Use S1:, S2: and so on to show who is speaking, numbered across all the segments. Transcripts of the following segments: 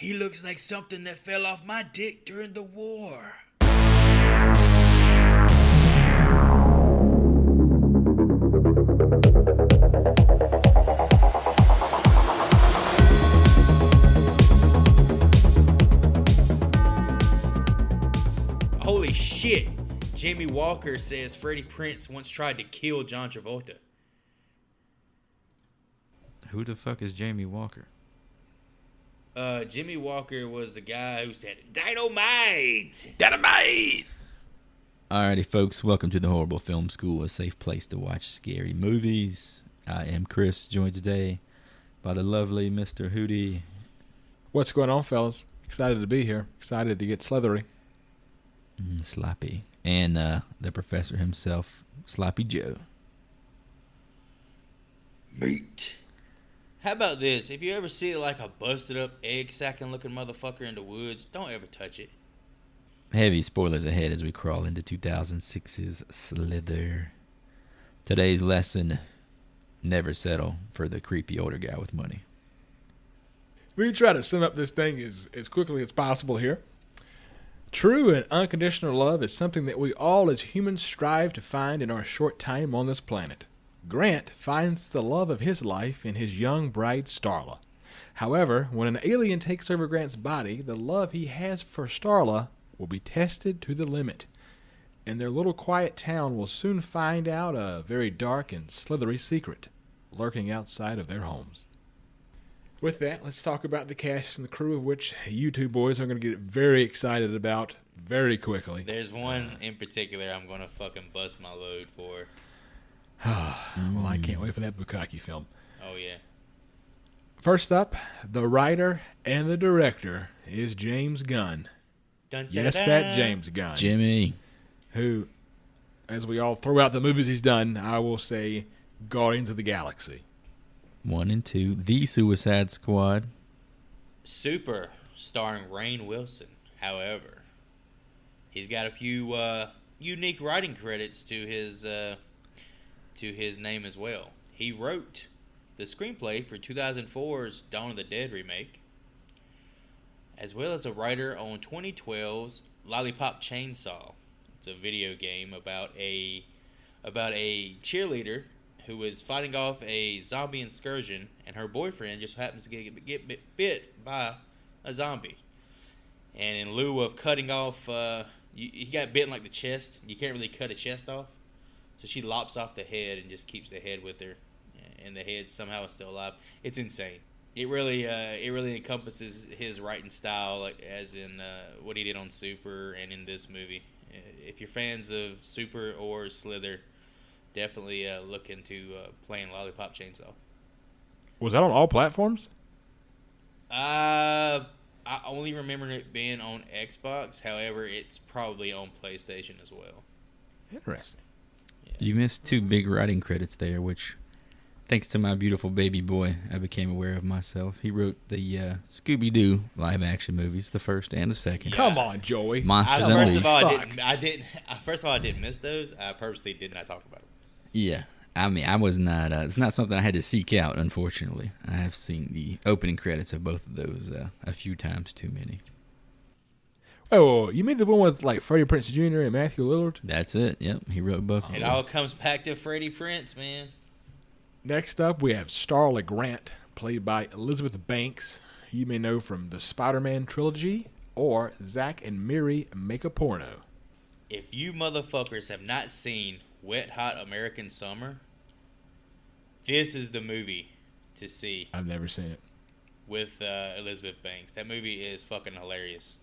S1: He looks like something that fell off my dick during the war. Holy shit! Jamie Walker says Freddie Prinze once tried to kill John Travolta.
S2: Who the fuck is Jamie Walker?
S1: Jimmy Walker was the guy who said, Dynamite!
S2: Dynamite! Alrighty, folks. Welcome to the Horrible Film School, a safe place to watch scary movies. I am Chris, joined today by the lovely Mr. Hootie.
S3: What's going on, fellas? Excited to be here. Excited to get slithery.
S2: Sloppy. And the professor himself, Sloppy Joe.
S1: Meat. How about this? If you ever see like a busted up egg sacking looking motherfucker in the woods, don't ever touch it.
S2: Heavy spoilers ahead as we crawl into 2006's Slither. Today's lesson, never settle for the creepy older guy with money.
S3: We try to sum up this thing as quickly as possible here. True and unconditional love is something that we all as humans strive to find in our short time on this planet. Grant finds the love of his life in his young bride Starla. However, when an alien takes over Grant's body, the love he has for Starla will be tested to the limit. And their little quiet town will soon find out a very dark and slithery secret lurking outside of their homes. With that, let's talk about the cast and the crew, of which you two boys are going to get very excited about very quickly.
S1: There's one in particular I'm going to fucking bust my load for.
S3: Well, I can't wait for that Bukkake film.
S1: Oh, yeah.
S3: First up, the writer and the director is James Gunn.
S1: Dun, dun,
S3: Yes,
S1: dun.
S3: that James Gunn.
S2: Jimmy.
S3: Who, as we all throw out the movies he's done, I will say Guardians of the Galaxy.
S2: 1 and 2. The Suicide Squad.
S1: Super, starring Rainn Wilson. However, he's got a few unique writing credits to his name as well. He wrote the screenplay for 2004's Dawn of the Dead remake, as well as a writer on 2012's Lollipop Chainsaw. It's a video game about a cheerleader who is fighting off a zombie incursion, and her boyfriend just happens to get bit by a zombie. And in lieu of cutting off, he got bit in like the chest. You can't really cut a chest off. So she lops off the head and just keeps the head with her, and the head somehow is still alive. It's insane. It really encompasses his writing style, like as in what he did on Super and in this movie. If you're fans of Super or Slither, definitely look into playing Lollipop Chainsaw.
S3: Was that on all platforms?
S1: I only remember it being on Xbox. However, it's probably on PlayStation as well.
S3: Interesting.
S2: You missed 2 big writing credits there, which, thanks to my beautiful baby boy, I became aware of myself. He wrote the Scooby-Doo live-action movies, the first and the second.
S1: Yeah.
S3: Come on, Joey.
S2: Monsters
S1: First
S2: Unleashed.
S1: of all, I didn't miss those. I purposely did not talk about them.
S2: Yeah. I mean, I was not, it's not something I had to seek out, unfortunately. I have seen the opening credits of both of those a few times too many.
S3: Oh, you mean the one with like Freddie Prinze Jr. and Matthew Lillard?
S2: That's it. Yep, he wrote both of
S1: It
S2: those.
S1: all comes back to Freddie Prinze, man.
S3: Next up, we have Starla Grant, played by Elizabeth Banks. You may know from the Spider-Man trilogy or Zack and Miri Make a Porno.
S1: If you motherfuckers have not seen Wet Hot American Summer, this is the movie to see
S3: I've never seen it.
S1: with Elizabeth Banks. That movie is fucking hilarious.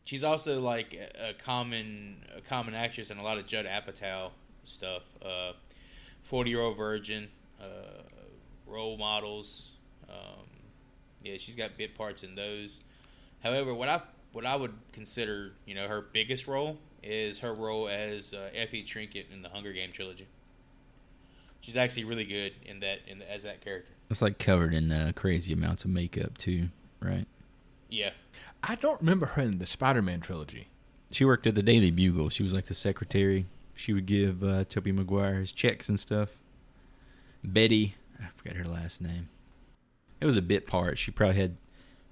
S1: She's also like a common actress in a lot of Judd Apatow stuff. 40-Year-Old Virgin, Role Models. Yeah, she's got bit parts in those. However, what I would consider, her biggest role is her role as Effie Trinket in the Hunger Games trilogy. She's actually really good as that character.
S2: It's like covered in crazy amounts of makeup too, right?
S1: Yeah.
S3: I don't remember her in the Spider-Man trilogy.
S2: She worked at the Daily Bugle. She was like the secretary. She would give Tobey Maguire his checks and stuff. Betty, I forgot her last name. It was a bit part. She probably had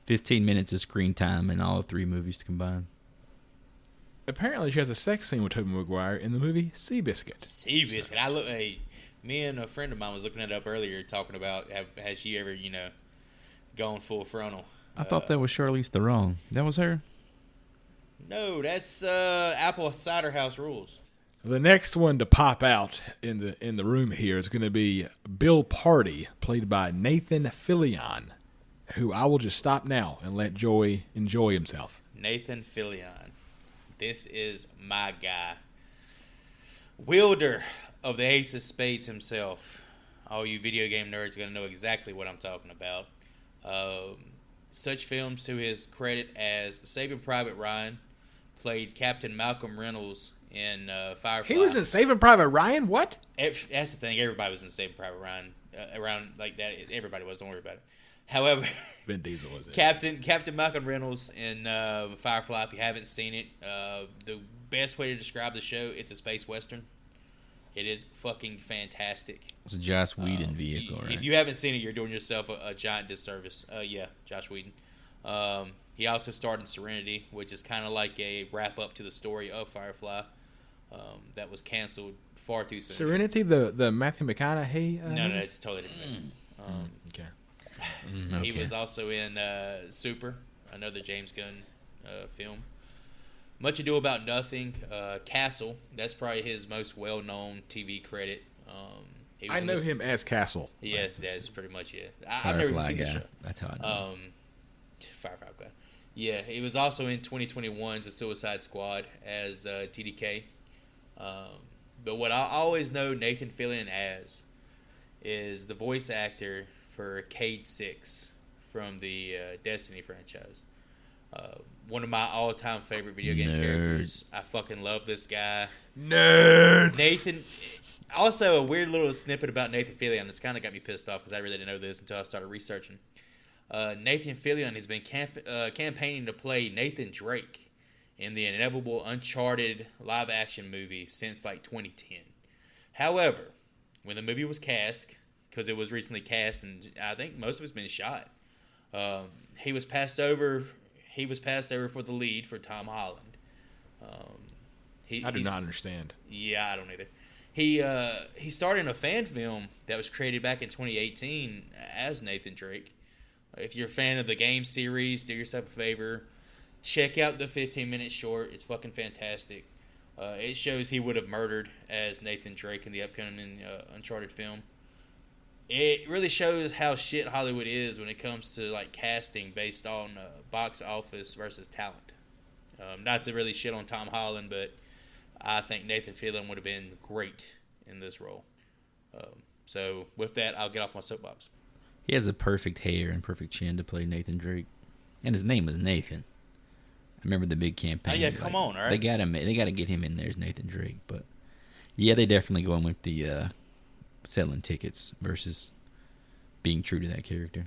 S2: 15 minutes of screen time in all 3 movies combined.
S3: Apparently, she has a sex scene with Tobey Maguire in the movie Seabiscuit.
S1: Seabiscuit. Me and a friend of mine was looking it up earlier, talking about has she ever, gone full frontal.
S2: I thought that was Charlize Theron. That was her?
S1: No, that's Apple Cider House Rules.
S3: The next one to pop out in the room here is going to be Bill Party, played by Nathan Fillion, who I will just stop now and let Joey enjoy himself.
S1: Nathan Fillion. This is my guy. Wielder of the Ace of Spades himself. All you video game nerds are going to know exactly what I'm talking about. Such films to his credit as Saving Private Ryan, played Captain Malcolm Reynolds in Firefly.
S3: He was in Saving Private Ryan? What?
S1: That's the thing. Everybody was in Saving Private Ryan. Around like that, everybody was. Don't worry about it. However,
S3: Vin Diesel was in
S1: Captain Malcolm Reynolds in Firefly. If you haven't seen it, the best way to describe the show, it's a space western. It is fucking fantastic.
S2: It's a Joss Whedon vehicle, right?
S1: If you haven't seen it, you're doing yourself a giant disservice. Yeah, Joss Whedon. He also starred in Serenity, which is kind of like a wrap-up to the story of Firefly that was canceled far too soon.
S3: Serenity, the Matthew McConaughey?
S1: No, it's totally different.
S3: Okay.
S1: He was also in Super, another James Gunn film. Much Ado About Nothing, Castle. That's probably his most well-known TV credit.
S3: I know him as Castle.
S1: Yeah, that's pretty much it.
S2: Firefly
S1: I've never even seen
S2: guy.
S1: the show.
S2: That's how I know.
S1: Firefly guy. Yeah, he was also in 2021's The Suicide Squad as TDK. But what I always know Nathan Fillion as is the voice actor for Cade 6 from the Destiny franchise. One of my all-time favorite video game characters. I fucking love this guy.
S3: Nerd!
S1: Nathan. Also, a weird little snippet about Nathan Fillion that's kind of got me pissed off because I really didn't know this until I started researching. Nathan Fillion has been campaigning to play Nathan Drake in the inevitable Uncharted live-action movie since like 2010. However, when the movie was cast, because it was recently cast and I think most of it's been shot, he was passed over. He was passed over for the lead for Tom Holland.
S3: I do not understand.
S1: Yeah, I don't either. He starred in a fan film that was created back in 2018 as Nathan Drake. If you're a fan of the game series, do yourself a favor. Check out the 15-minute short. It's fucking fantastic. It shows he would have murdered as Nathan Drake in the upcoming Uncharted film. It really shows how shit Hollywood is when it comes to like casting based on box office versus talent. Not to really shit on Tom Holland, but I think Nathan Fillion would have been great in this role. So with that, I'll get off my soapbox.
S2: He has the perfect hair and perfect chin to play Nathan Drake, and his name was Nathan. I remember the big campaign.
S1: Oh yeah, come on, all right.
S2: They got him. They got to get him in there as Nathan Drake, but yeah, they definitely going with the selling tickets versus being true to that character.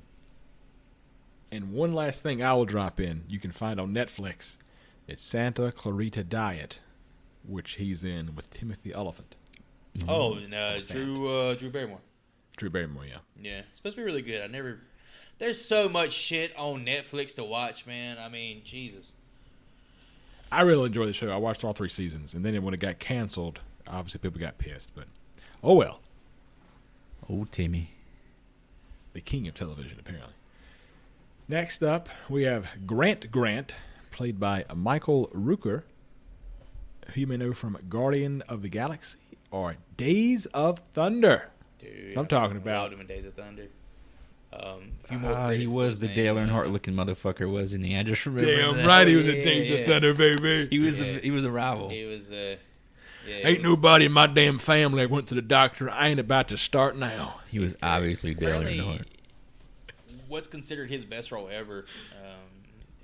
S3: And one last thing I will drop in, you can find on Netflix. It's Santa Clarita Diet, which he's in with Timothy Olyphant.
S1: Oh, and Drew Barrymore.
S3: Drew Barrymore, yeah.
S1: Yeah, it's supposed to be really good. There's so much shit on Netflix to watch, man. I mean, Jesus.
S3: I really enjoyed the show. I watched all 3 seasons, and then when it got canceled, obviously people got pissed, but oh well.
S2: Old Timmy.
S3: The king of television, apparently. Next up, we have Grant, played by Michael Rooker, who you may know from Guardian of the Galaxy or Days of Thunder.
S1: Dude,
S3: I'm talking about
S1: him in Days of Thunder.
S2: He was the Dale Earnhardt looking motherfucker, wasn't he? I just remember.
S3: Damn
S2: that.
S3: right, he was in Days of Thunder, baby.
S2: He was the rival.
S1: He was.
S3: Ain't nobody in my damn family that went to the doctor. I ain't about to start now.
S2: He was obviously Dale Earnhardt.
S1: What's considered his best role ever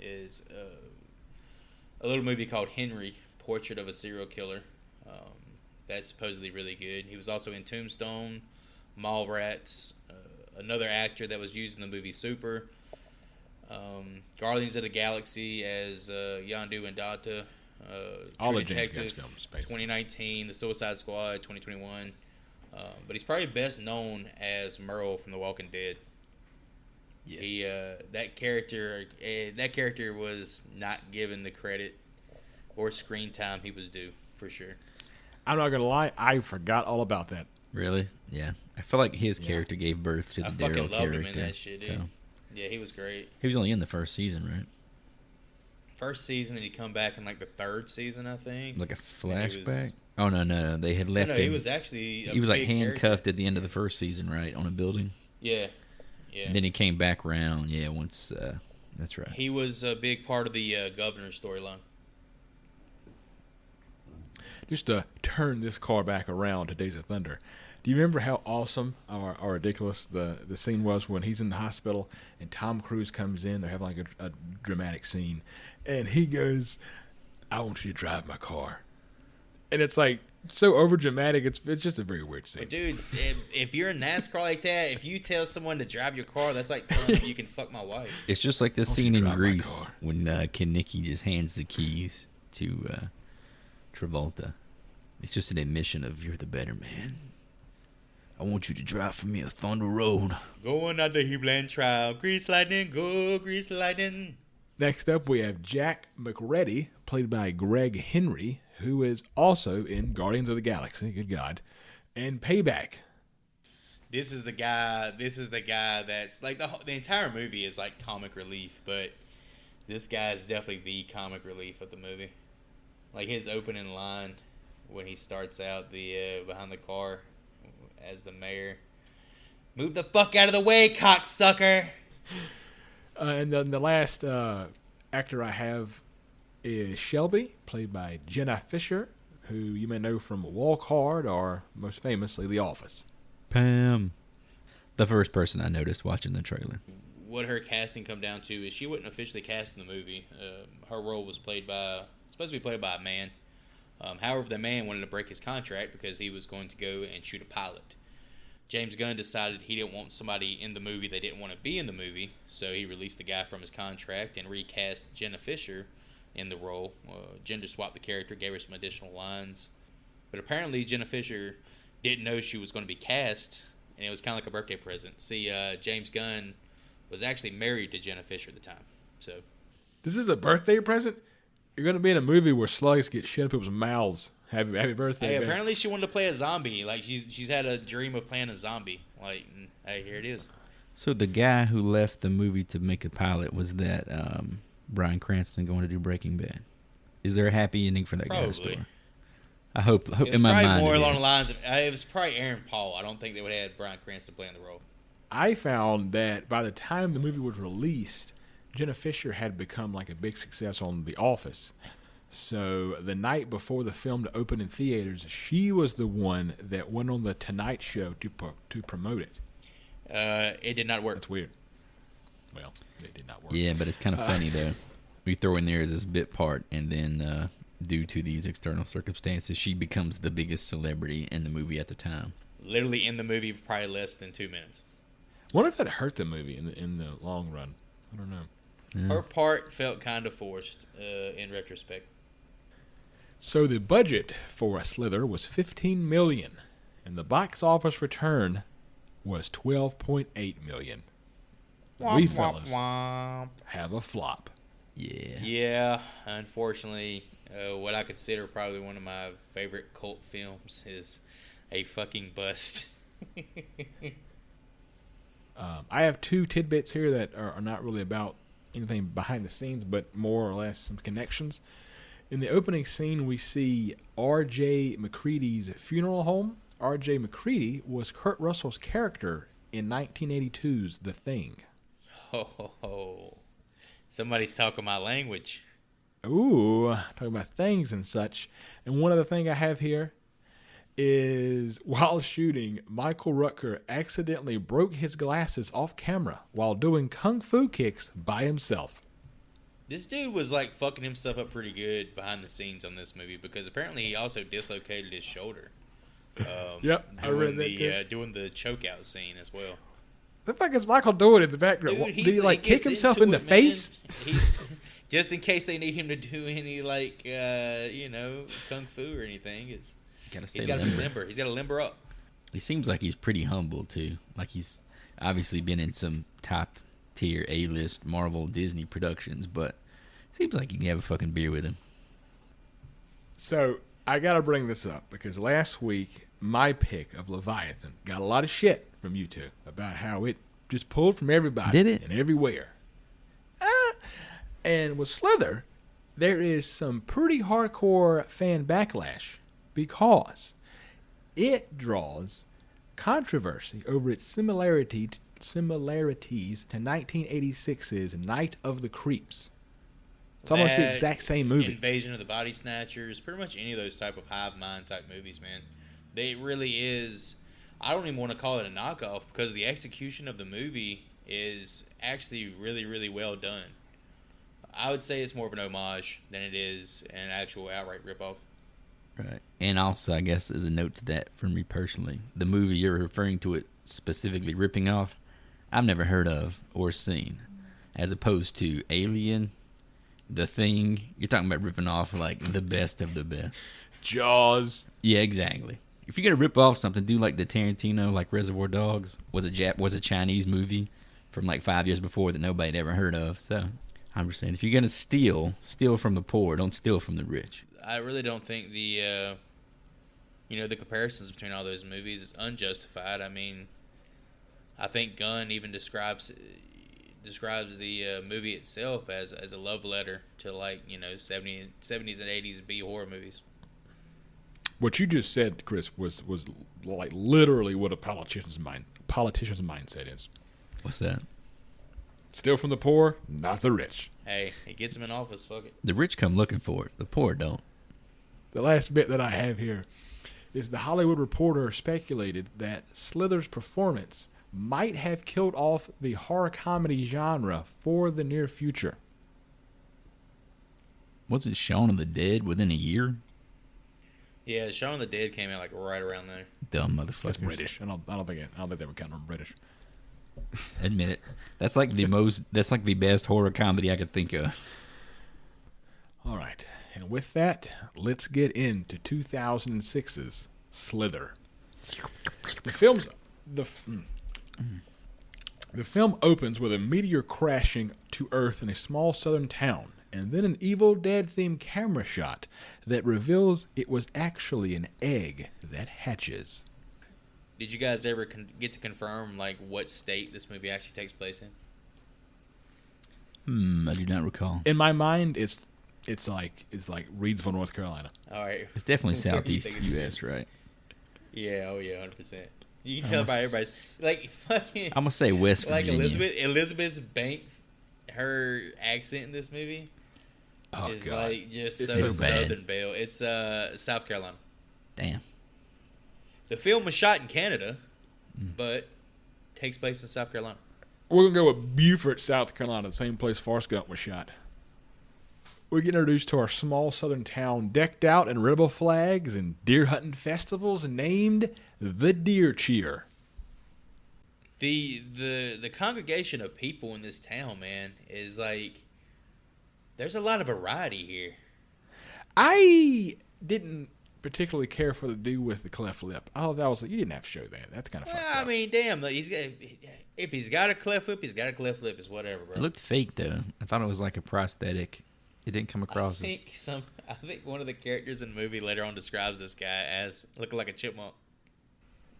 S1: is a little movie called Henry, Portrait of a Serial Killer. That's supposedly really good. He was also in Tombstone, Mallrats, another actor that was used in the movie Super, Guardians of the Galaxy as Yondu and Data,
S3: all
S1: True
S3: of James
S1: Detective,
S3: Gunn's films, basically.
S1: 2019, The Suicide Squad, 2021. But he's probably best known as Merle from The Walking Dead.
S2: Yeah.
S1: He that character was not given the credit or screen time he was due, for sure.
S3: I'm not gonna lie, I forgot all about that.
S2: Really? Yeah. I feel like his character gave birth to the
S1: I
S2: Daryl
S1: fucking loved
S2: character.
S1: him in that shit, dude.
S2: So.
S1: Yeah, he was great.
S2: He was only in the first season, right?
S1: First season, then he come back in like the third season, I think.
S2: Like a flashback? Oh, no. They had left him.
S1: He was actually
S2: He was like handcuffed
S1: character.
S2: at the end of the first season, right? On a building?
S1: Yeah.
S2: And then he came back around, once... that's right.
S1: He was a big part of the governor storyline.
S3: Just to turn this car back around to Days of Thunder, do you remember how awesome or ridiculous the scene was when he's in the hospital and Tom Cruise comes in? They're having like a dramatic scene, and he goes, "I want you to drive my car," and it's like so over dramatic. It's just a very weird scene.
S1: But dude, if you're in NASCAR like that, if you tell someone to drive your car, that's like telling them you can fuck my wife.
S2: It's just like the
S3: Don't
S2: scene
S3: you
S2: in
S3: drive my
S2: Grease
S3: car.
S2: when Kaneki just hands the keys to Travolta. It's just an admission of you're the better man. I want you to drive for me a Thunder Road.
S1: Going out the Hebland trial, grease lightning, go grease lightning.
S3: Next up, we have Jack McReady, played by Greg Henry, who is also in Guardians of the Galaxy. Good God, and Payback.
S1: This is the guy that's like the entire movie is like comic relief, but this guy is definitely the comic relief of the movie. Like his opening line when he starts out the behind the car as the mayor. Move the fuck out of the way, cocksucker!
S3: And then the last actor I have is Shelby, played by Jenna Fisher, who you may know from Walk Hard or most famously The Office.
S2: Pam. The first person I noticed watching the trailer.
S1: What her casting come down to is she wasn't officially cast in the movie. Her role was supposed to be played by a man. However, the man wanted to break his contract because he was going to go and shoot a pilot. James Gunn decided he didn't want somebody in the movie that didn't want to be in the movie, so he released the guy from his contract and recast Jenna Fisher in the role. Gender swapped the character, gave her some additional lines. But apparently Jenna Fisher didn't know she was going to be cast, and it was kind of like a birthday present. See, James Gunn was actually married to Jenna Fisher at the time. So
S3: This is a birthday present? You're going to be in a movie where slugs get shit in people's mouths. Happy birthday,
S1: hey,
S3: man.
S1: apparently she wanted to play a zombie. Like she's had a dream of playing a zombie. Like, hey, here it is.
S2: So the guy who left the movie to make a pilot was that Bryan Cranston going to do Breaking Bad. Is there a happy ending for that guy's
S1: Probably.
S2: story? I hope
S1: It was
S2: in my
S1: probably
S2: mind
S1: more
S2: it
S1: along
S2: is.
S1: the lines of it was probably Aaron Paul. I don't think they would have had Bryan Cranston playing the role.
S3: I found that by the time the movie was released, Jenna Fisher had become like a big success on The Office. So the night before the film to open in theaters, she was the one that went on the Tonight Show to promote it.
S1: It did not work.
S3: That's weird. Well, it did not work.
S2: Yeah, but it's kind of funny though. We throw in there as this bit part, and then due to these external circumstances, she becomes the biggest celebrity in the movie at the time.
S1: Literally in the movie, probably less than 2 minutes.
S3: Wonder if that hurt the movie in the long run. I don't know.
S2: Yeah.
S1: Her part felt kind of forced in retrospect.
S3: So the budget for Slither was $15 million, and the box office return was $12.8 million. We fellas have a flop.
S2: Yeah.
S1: Yeah, unfortunately, what I consider probably one of my favorite cult films is a fucking bust.
S3: I have two tidbits here that are not really about anything behind the scenes, but more or less some connections. In the opening scene, we see R.J. McCready's funeral home. R.J. McCready was Kurt Russell's character in 1982's The Thing.
S1: Ho, ho, ho. Somebody's talking my language.
S3: Ooh, talking about things and such. And one other thing I have here is while shooting, Michael Rutger accidentally broke his glasses off camera while doing kung fu kicks by himself.
S1: This dude was like fucking himself up pretty good behind the scenes on this movie because apparently he also dislocated his shoulder.
S3: Yep, I read that too.
S1: Doing the chokeout scene as well.
S3: What the fuck is Michael doing in the background?
S1: Dude,
S3: Did he like kick
S1: gets
S3: himself
S1: into
S3: in the
S1: it, man.
S3: face?
S1: He's, just in case they need him to do any like kung fu or anything.
S2: Gotta stay
S1: He's got to be
S2: limber.
S1: limber. He's got to limber up.
S2: He seems like he's pretty humble too. Like he's obviously been in some top tier A-list Marvel Disney productions, but seems like you can have a fucking beer with him.
S3: So I got to bring this up because last week my pick of Leviathan got a lot of shit from you two about how it just pulled from everybody.
S2: Did it?
S3: And everywhere. And with Slither, there is some pretty hardcore fan backlash because it draws controversy over its similarities to 1986's Night of the Creeps. It's almost the exact same movie.
S1: Invasion of the Body Snatchers, pretty much any of those type of hive mind type movies, man. It really is. I don't even want to call it a knockoff because the execution of the movie is actually really, really well done. I would say it's more of an homage than it is an actual outright ripoff.
S2: Right. And also, I guess, as a note to that from me personally, the movie you're referring to it specifically ripping off, I've never heard of or seen. As opposed to Alien, The Thing, you're talking about ripping off like the best of the best.
S3: Jaws.
S2: Yeah, exactly. If you're going to rip off something, do like the Tarantino, like Reservoir Dogs, was a Chinese movie from like 5 years before that nobody had ever heard of. So I'm just saying, if you're going to steal from the poor, don't steal from the rich.
S1: I really don't think the comparisons between all those movies is unjustified. I mean, I think Gunn even describes the movie itself as a love letter to 70s and 80s B horror movies.
S3: What you just said, Chris, was like literally what a politician's mindset is.
S2: What's that?
S3: Steal from the poor, not the rich.
S1: Hey, it gets them in office. Fuck it.
S2: The rich come looking for it. The poor don't.
S3: The last bit that I have here is the Hollywood Reporter speculated that Slither's performance might have killed off the horror comedy genre for the near future.
S2: Wasn't Shaun of the Dead within a year?
S1: Yeah, Shaun of the Dead came out like right around there.
S2: Dumb motherfuckers.
S3: That's British. I don't think they would count them British.
S2: Admit it. That's like the best horror comedy I could think of.
S3: All right. And with that, let's get into 2006's Slither. The film opens with a meteor crashing to Earth in a small southern town, and then an Evil Dead-themed camera shot that reveals it was actually an egg that hatches.
S1: Did you guys ever get to confirm like what state this movie actually takes place in?
S2: I do not recall.
S3: In my mind, it's like Reidsville, North Carolina.
S1: All right.
S2: It's definitely southeast U.S., right?
S1: Yeah, 100%. You can tell by everybody's like fucking.
S2: I'm gonna say West Virginia.
S1: Like Elizabeth Banks, her accent in this movie is God. Like just
S2: it's
S1: so
S2: bad.
S1: Southern Belle. It's South Carolina.
S2: Damn.
S1: The film was shot in Canada, but takes place in South Carolina.
S3: We're gonna go with Beaufort, South Carolina, the same place Forrest Gump was shot. We get introduced to our small southern town, decked out in rebel flags and deer hunting festivals, named the Deer Cheer.
S1: The congregation of people in this town, man, is like there's a lot of variety here.
S3: I didn't particularly care for the dude with the cleft lip. Oh, that was you didn't have to show that. That's kind of fucked up.
S1: I mean, damn, if he's got a cleft lip, he's got a cleft lip. It's whatever, bro.
S2: It looked fake though. I thought it was like a prosthetic. It didn't come across
S1: I think one of the characters in the movie later on describes this guy as looking like a chipmunk.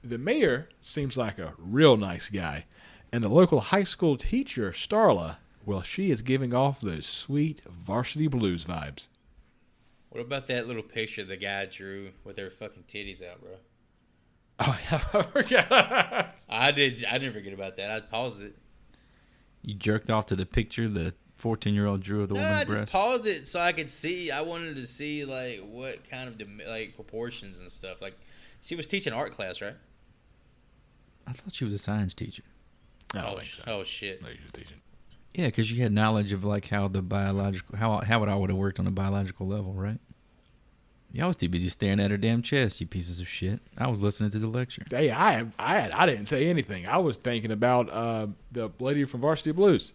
S3: The mayor seems like a real nice guy, and the local high school teacher, Starla, well, she is giving off those sweet Varsity Blues vibes.
S1: What about that little picture the guy drew with their fucking titties out, bro?
S3: Oh, yeah, I forgot.
S1: I didn't forget about that. I paused it.
S2: You jerked off to the picture the 14-year-old drew of the woman's breast?
S1: I just paused it so I could see. I wanted to see like what kind of like proportions and stuff. Like she was teaching art class, right?
S2: I thought she was a science teacher.
S1: Oh shit!
S3: No, she was teaching.
S2: Yeah, because you had knowledge of like how the biological how it all would have worked on a biological level, right? Y'all was too busy staring at her damn chest, you pieces of shit. I was listening to the lecture.
S3: Hey, I didn't say anything. I was thinking about the lady from Varsity Blues.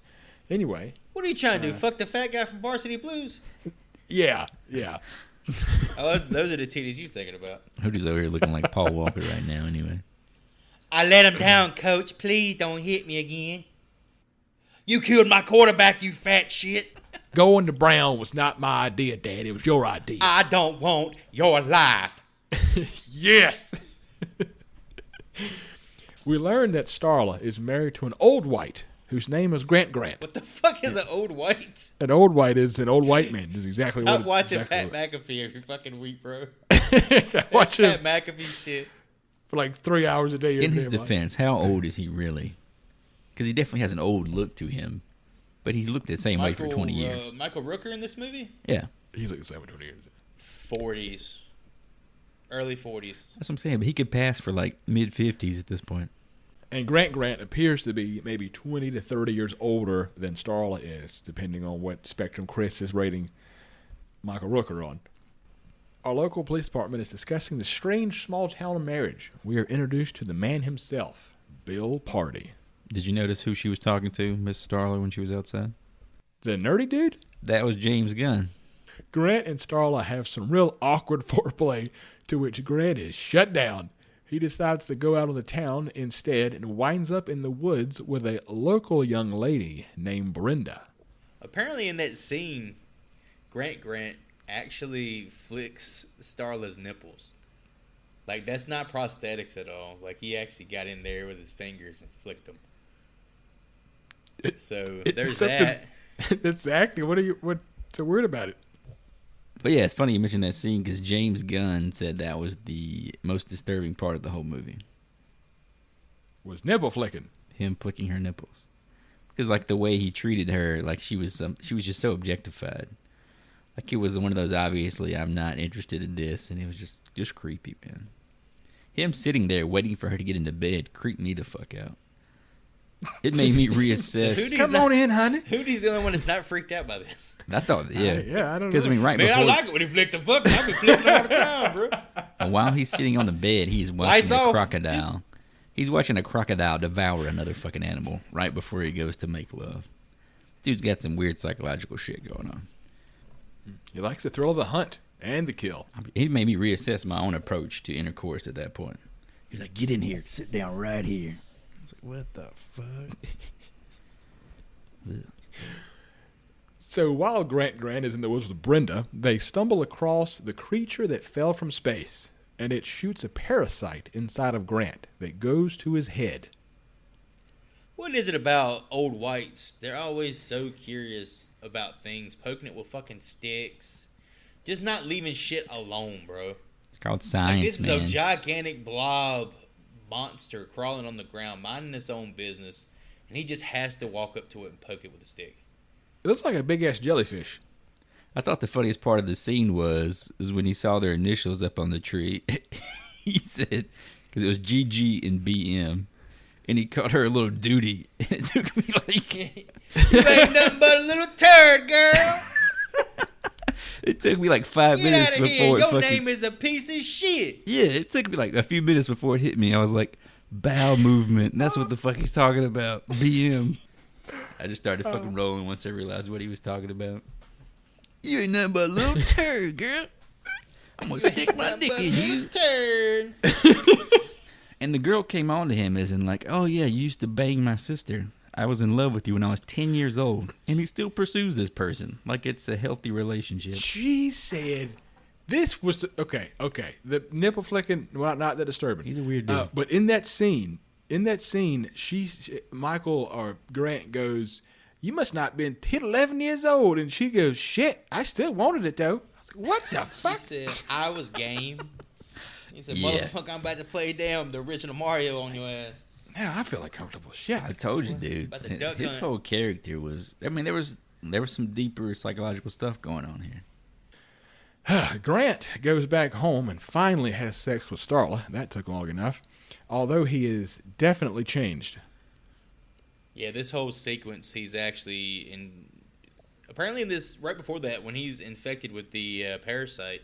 S3: Anyway.
S1: What are you trying to do? Fuck the fat guy from Varsity Blues?
S3: Yeah.
S1: Oh, those are the titties you're thinking about.
S2: Hoodie's over here looking like Paul Walker right now, anyway.
S1: I let him down, coach. Please don't hit me again. You killed my quarterback, you fat shit.
S3: Going to Brown was not my idea, Dad. It was your idea.
S1: I don't want your life.
S3: Yes. We learned that Starla is married to an old white whose name is Grant Grant.
S1: What the fuck is an old white?
S3: An old white is an old white man. Is exactly
S1: Stop
S3: what.
S1: watching
S3: exactly
S1: Pat McAfee every fucking week, bro.
S3: Watch
S1: Watch
S3: him
S1: Pat McAfee shit.
S3: for like 3 hours a day.
S2: In his defense, how old is he really? Because he definitely has an old look to him, but he's looked the same way for 20 years.
S1: Michael Rooker in this movie?
S2: Yeah,
S3: He's like the same for 20 years.
S1: 40s. Early 40s.
S2: that's what I'm saying. But he could pass for like mid-50s at this point.
S3: And Grant Grant appears to be maybe 20 to 30 years older than Starla is, depending on what spectrum Chris is rating Michael Rooker on. Our local police department is discussing the strange small-town marriage. We are introduced to the man himself, Bill Party.
S2: Did you notice who she was talking to, Miss Starla, when she was outside?
S3: The nerdy dude?
S2: That was James Gunn.
S3: Grant and Starla have some real awkward foreplay, to which Grant is shut down. He decides to go out on the town instead and winds up in the woods with a local young lady named Brenda.
S1: Apparently in that scene, Grant actually flicks Starla's nipples. Like, that's not prosthetics at all. Like, he actually got in there with his fingers and flicked them. So, there's that.
S3: That's acting. What's so weird about it?
S2: But yeah, it's funny you mentioned that scene because James Gunn said that was the most disturbing part of the whole movie.
S3: Was nipple flicking.
S2: Him flicking her nipples. Because like the way he treated her, like she was just so objectified. Like it was one of those obviously I'm not interested in this, and it was just creepy, man. Him sitting there waiting for her to get into bed creeped me the fuck out. It made me reassess.
S1: So
S3: Come on in, honey.
S1: Hootie's the only one that's not freaked out by this.
S2: I thought, yeah.
S3: Yeah, I don't know.
S2: Because I mean, right
S1: Man,
S2: before,
S1: I like it when he flicks a fuck. I've been flicking all the time, bro.
S2: and while he's sitting on the bed, he's watching
S1: Lights
S2: a
S1: off.
S2: crocodile. He's watching a crocodile devour another fucking animal right before he goes to make love. Dude's got some weird psychological shit going on.
S3: He likes the thrill of the hunt and the kill.
S2: It made me reassess my own approach to intercourse at that point. He's like, "Get in here, sit down right here." I was like, "What the fuck?"
S3: So while Grant is in the woods with Brenda, they stumble across the creature that fell from space, and it shoots a parasite inside of Grant that goes to his head.
S1: What is it about old whites? They're always so curious about things, poking it with fucking sticks, just not leaving shit alone, bro.
S2: It's called science,
S1: Like, this is
S2: man.
S1: a gigantic blob monster crawling on the ground, minding its own business, and he just has to walk up to it and poke it with a stick.
S3: It looks like a big-ass jellyfish.
S2: I thought the funniest part of the scene was when he saw their initials up on the tree. He said, because it was GG and BM, and he called her a little duty. And it took me like...
S1: You ain't nothing but a little turd, girl.
S2: It took me like 5
S1: Get
S2: minutes
S1: out of here.
S2: before it
S1: Your
S2: fucking...
S1: name is a piece of shit.
S2: Yeah, it took me like a few minutes before it hit me. I was like, bowel movement. And that's what the fuck he's talking about. BM. I just started fucking rolling once I realized what he was talking about. You ain't nothing but a little turd, girl. I'm going to stick my dick in you.
S1: Turd.
S2: And the girl came on to him as in like, oh yeah, you used to bang my sister. I was in love with you when I was 10 years old. And he still pursues this person. Like it's a healthy relationship.
S3: She said this was... Okay. The nipple flicking, well, not that disturbing.
S2: He's a weird dude.
S3: But in that scene, Michael or Grant goes, "You must not been 10, 11 years old." And she goes, "Shit, I still wanted it though." I was like, what the
S1: He
S3: fuck?
S1: said, I was game. He said,
S2: Yeah.
S1: motherfucker, I'm about to play damn the original Mario on your ass.
S3: Now I feel uncomfortable. Shit.
S2: I told you, dude.
S1: About the duck
S2: His
S1: hunt.
S2: whole character was... I mean, there was some deeper psychological stuff going on here.
S3: Grant goes back home and finally has sex with Starla. That took long enough. Although he is definitely changed.
S1: Yeah, this whole sequence, he's actually in. Apparently, in this right before that, when he's infected with the parasite,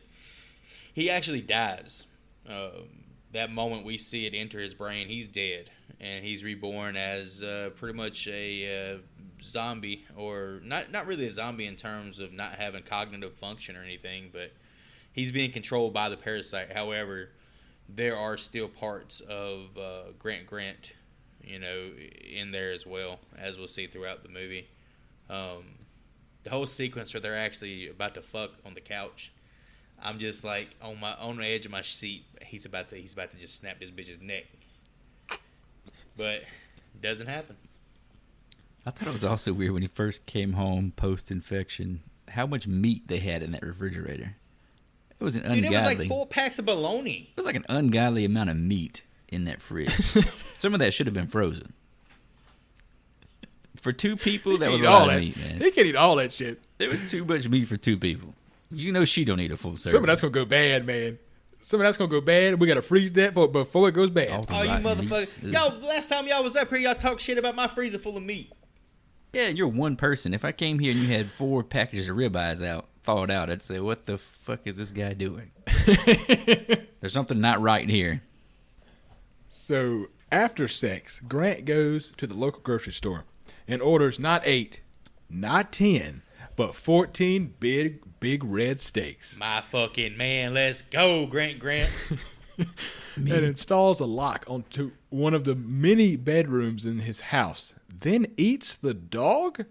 S1: he actually dies. That moment we see it enter his brain, he's dead, and he's reborn as pretty much a zombie, or not really a zombie in terms of not having cognitive function or anything, but he's being controlled by the parasite. However, there are still parts of Grant, in there as well, as we'll see throughout the movie. The whole sequence where they're actually about to fuck on the couch, I'm just like on the edge of my seat. He's about to just snap this bitch's neck, but it doesn't happen.
S2: I thought it was also weird when he first came home post-infection, how much meat they had in that refrigerator. It was an ungodly.
S1: Dude, it was like 4 packs of bologna.
S2: It was like an ungodly amount of meat in that fridge. Some of that should have been frozen. For 2 people, that was a lot of meat, man.
S3: He can't eat all that shit.
S2: There was too much meat for 2 people. You know she don't eat a full serving.
S3: Some of that's going to go bad, man. Some of that's going to go bad. We got to freeze that before it goes bad.
S1: Oh, you motherfuckers. Y'all, last time y'all was up here, y'all talked shit about my freezer full of meat.
S2: Yeah, you're one person. If I came here and you had 4 packages of ribeyes thawed out, I'd say, what the fuck is this guy doing? There's something not right here.
S3: So, after sex, Grant goes to the local grocery store and orders not 8, not 10, but 14 big red steaks.
S1: My fucking man, let's go, Grant.
S3: And installs a lock onto one of the many bedrooms in his house. Then eats the dog?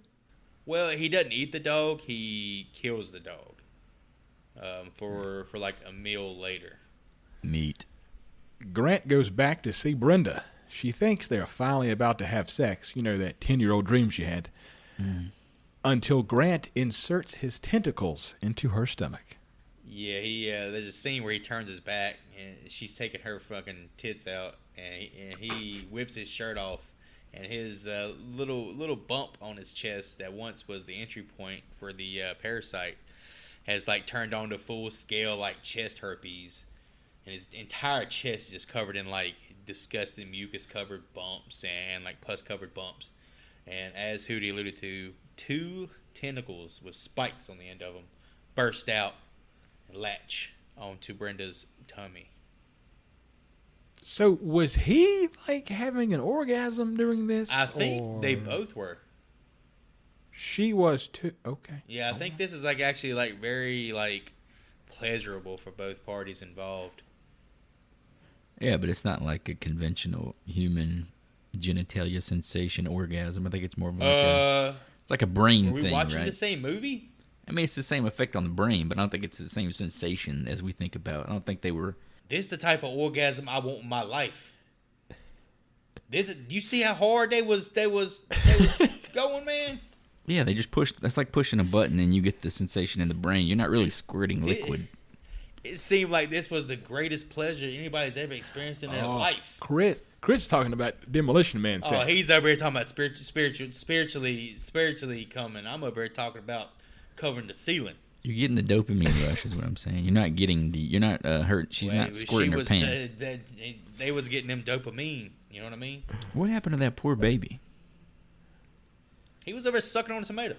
S1: Well, he doesn't eat the dog. He kills the dog for like a meal later.
S2: Meat.
S3: Grant goes back to see Brenda. She thinks they're finally about to have sex. You know, that 10-year-old dream she had. Until Grant inserts his tentacles into her stomach.
S1: Yeah, there's a scene where he turns his back and she's taking her fucking tits out, and he whips his shirt off, and his little bump on his chest that once was the entry point for the parasite has like turned on to full scale like chest herpes, and his entire chest is just covered in like disgusting mucus covered bumps and like pus covered bumps, and as Hootie alluded to, 2 tentacles with spikes on the end of them burst out and latch onto Brenda's tummy.
S3: So was he like having an orgasm during this?
S1: I think they both were.
S3: She was too. Okay.
S1: Yeah, I think this is like actually like very like pleasurable for both parties involved.
S2: Yeah, but it's not like a conventional human genitalia sensation orgasm. I think it's more of like it's like a brain thing, right? Are we
S1: watching the same movie?
S2: I mean, it's the same effect on the brain, but I don't think it's the same sensation as we think about. I don't think they were.
S1: This is the type of orgasm I want in my life. Do you see how hard they was going, man?
S2: Yeah, they just pushed. That's like pushing a button and you get the sensation in the brain. You're not really squirting liquid.
S1: It seemed like this was the greatest pleasure anybody's ever experienced in their life.
S3: Chris is talking about Demolition Man sex.
S1: Oh, he's over here talking about spiritually coming. I'm over here talking about covering the ceiling.
S2: You're getting the dopamine rush, is what I'm saying. You're not getting you're not hurt. She's not squirting her pants.
S1: They was getting them dopamine. You know what I mean?
S2: What happened to that poor baby?
S1: He was over sucking on a tomato.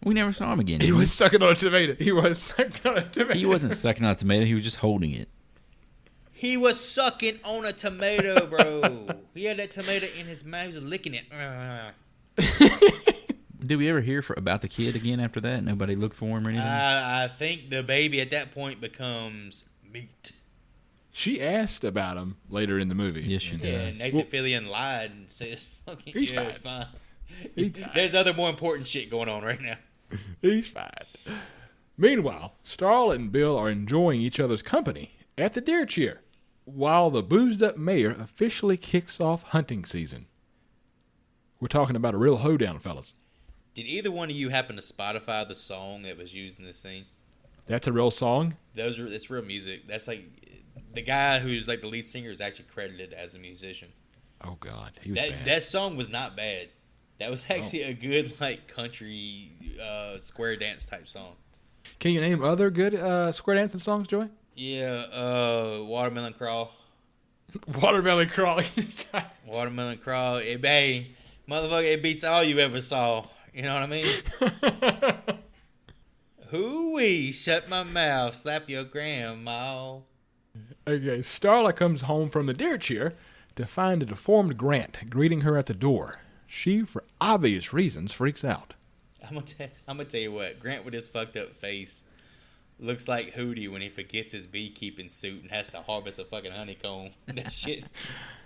S2: We never saw him again.
S3: He was sucking on a tomato. He
S2: wasn't sucking on a tomato. He was just holding it.
S1: He was sucking on a tomato, bro. He had that tomato in his mouth. He was licking it.
S2: Did we ever hear about the kid again after that? Nobody looked for him or anything?
S1: I think the baby at that point becomes meat.
S3: She asked about him later in the movie.
S2: Yes, she does.
S1: And Nathan Fillion lied and said,
S3: he's fine.
S1: It's fine. There's other more important shit going on right now.
S3: He's fine. Meanwhile, Starla and Bill are enjoying each other's company at the deer cheer, while the boozed-up mayor officially kicks off hunting season. We're talking about a real hoedown, fellas.
S1: Did either one of you happen to Spotify the song that was used in this scene?
S3: That's a real song?
S1: It's real music. That's like the guy who's like the lead singer is actually credited as a musician.
S3: Oh God, he was bad.
S1: That song was not bad. That was actually a good like country square dance type song.
S3: Can you name other good square dancing songs, Joey?
S1: Yeah, Watermelon Crawl.
S3: Watermelon Crawl.
S1: Watermelon Crawl. Hey, motherfucker, it beats all you ever saw. You know what I mean? Hoo-wee, shut my mouth, slap your grandma.
S3: Okay, Starla comes home from the deer cheer to find a deformed Grant greeting her at the door. She, for obvious reasons, freaks out.
S1: I'm gonna tell you what, Grant with his fucked up face looks like Hootie when he forgets his beekeeping suit and has to harvest a fucking honeycomb. That shit,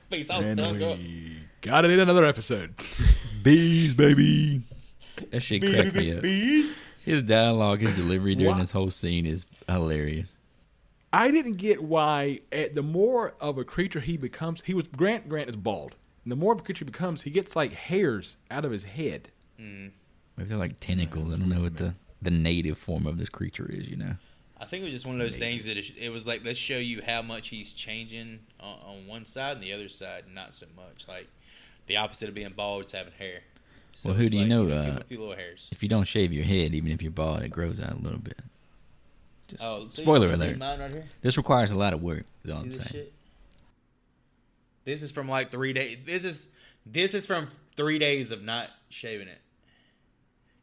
S1: face all stung up.
S3: Got it in another episode.
S2: Bees, baby. That shit cracked me up.
S1: Bees?
S2: His dialogue, his delivery during this whole scene is hilarious.
S3: I didn't get why the more of a creature he becomes, Grant is bald. And the more of a creature he becomes, he gets like hairs out of his head.
S2: Maybe they're like tentacles. I don't know what the native form of this creature is, you know.
S1: I think it was just one of those things that it was like, let's show you how much he's changing on one side, and the other side not so much. Like the opposite of being bald, it's having hair. So
S2: well, who do you know?
S1: give him a few little hairs.
S2: If you don't shave your head, even if you're bald, it grows out a little bit. Just
S1: spoiler
S2: alert.
S1: Mine right here?
S2: This requires a lot of work. Is all
S1: See
S2: I'm
S1: this
S2: saying.
S1: shit? This is from like 3 days. This is from 3 days of not shaving it.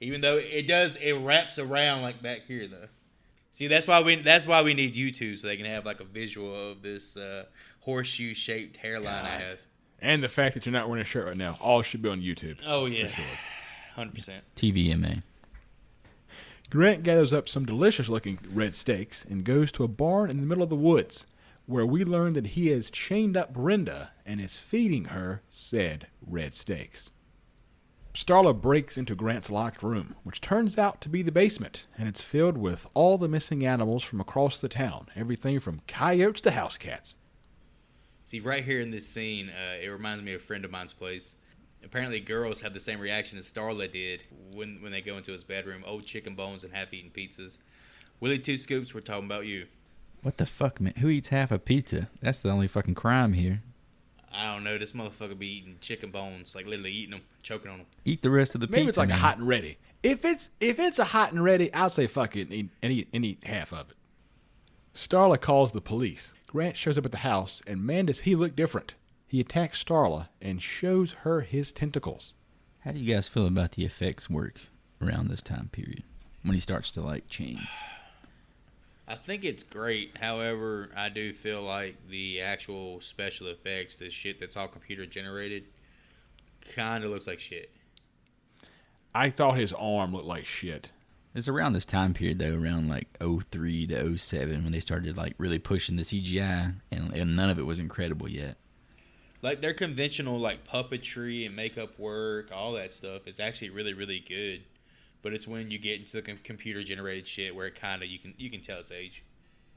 S1: Even though it wraps around like back here though. See, that's why we need YouTube, so they can have like a visual of this horseshoe shaped hairline I have.
S3: And the fact that you're not wearing a shirt right now, all should be on YouTube.
S1: Oh yeah,
S3: for sure.
S1: 100%.
S2: TVMA.
S3: Grant gathers up some delicious-looking red steaks and goes to a barn in the middle of the woods, where we learn that he has chained up Brenda and is feeding her said red steaks. Starla breaks into Grant's locked room, which turns out to be the basement, and it's filled with all the missing animals from across the town, everything from coyotes to house cats.
S1: See, right here in this scene, it reminds me of a friend of mine's place. Apparently, girls have the same reaction as Starla did when they go into his bedroom. Old chicken bones and half-eaten pizzas. Willie Two Scoops, we're talking about you.
S2: What the fuck, man? Who eats half a pizza? That's the only fucking crime here.
S1: I don't know. This motherfucker be eating chicken bones, like literally eating them, choking on them.
S2: Eat the rest of the pizza.
S3: Maybe it's like
S2: man.
S3: a hot and ready. If it's a hot and ready, I'll say fuck it and eat half of it. Starla calls the police. Grant shows up at the house, and man, does he look different. He attacks Starla and shows her his tentacles.
S2: How do you guys feel about the effects work around this time period when he starts to like change?
S1: I think it's great. However, I do feel like the actual special effects, the shit that's all computer generated, kind of looks like shit.
S3: I thought his arm looked like shit.
S2: It's around this time period though, around like 03 to 07, when they started like really pushing the CGI, and none of it was incredible yet.
S1: Like their conventional like puppetry and makeup work, all that stuff is actually really, really good. But it's when you get into the computer generated shit where it kind of you can tell its age.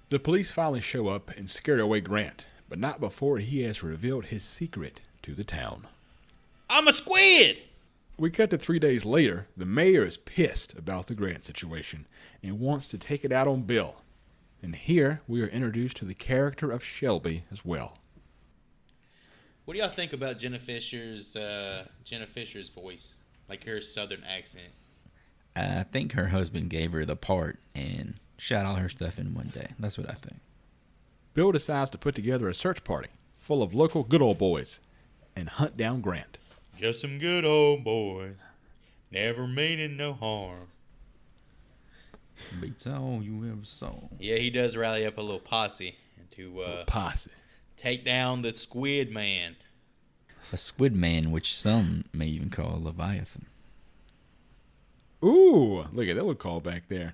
S3: The police finally show up and scare away Grant, but not before he has revealed his secret to the town.
S1: I'm a squid!
S3: We cut to 3 days later. The mayor is pissed about the Grant situation and wants to take it out on Bill. And here we are introduced to the character of Shelby as well.
S1: What do y'all think about Jenna Fisher's voice? Like her southern accent.
S2: I think her husband gave her the part and shot all her stuff in one day. That's what I think.
S3: Bill decides to put together a search party full of local good old boys and hunt down Grant.
S1: Just some good old boys, never meaning no harm.
S2: Beats all you ever saw.
S1: Yeah, he does rally up a little posse to
S3: Posse.
S1: take down the Squid Man.
S2: A squid man, which some may even call Leviathan.
S3: Ooh, look at that little call back there.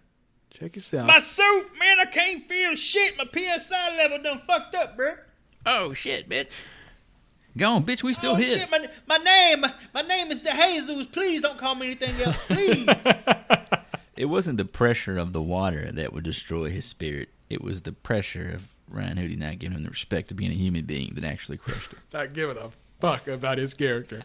S3: Check this out.
S1: My suit, man, I can't feel shit. My PSI level done fucked up, bro.
S2: Oh shit, bitch! Go on, bitch. We still here.
S1: Shit, my name is DeJesus. Please don't call me anything else, please.
S2: It wasn't the pressure of the water that would destroy his spirit. It was the pressure of Ryan Hootie not giving him the respect of being a human being that actually crushed him.
S3: Not giving a fuck about his character.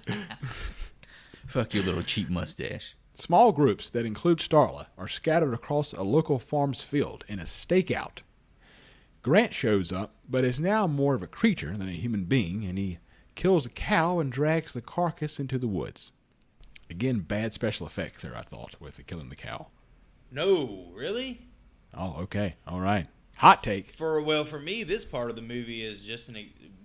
S2: Fuck your little cheap mustache.
S3: Small groups that include Starla are scattered across a local farm's field in a stakeout. Grant shows up, but is now more of a creature than a human being, and he kills a cow and drags the carcass into the woods. Again, bad special effects there, I thought, with killing the cow.
S1: No, really?
S3: Oh, okay. All right. Hot take.
S1: For me, this part of the movie is just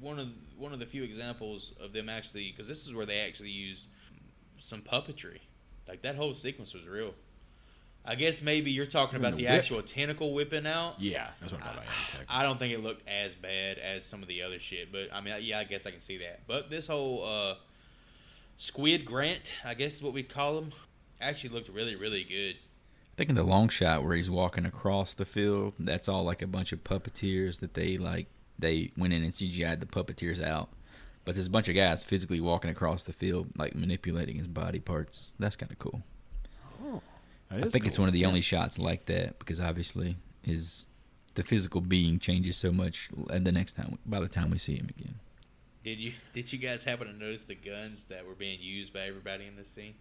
S1: one of the few examples of them actually, because this is where they actually use some puppetry. Like that whole sequence was real. I guess maybe you're talking about the actual tentacle whipping out.
S3: Yeah, that's what I'm talking about.
S1: I don't think it looked as bad as some of the other shit, but I mean, yeah, I guess I can see that. But this whole Squid Grant, I guess is what we call him, actually looked really, really good.
S2: I think in the long shot where he's walking across the field, that's all like a bunch of puppeteers that they went in and CGI'd the puppeteers out. But there's a bunch of guys physically walking across the field, like manipulating his body parts. That's kind of cool.
S3: Oh,
S2: I think it's one of the only shots like that because obviously the physical being changes so much by the time we see him again.
S1: Did you guys happen to notice the guns that were being used by everybody in this scene?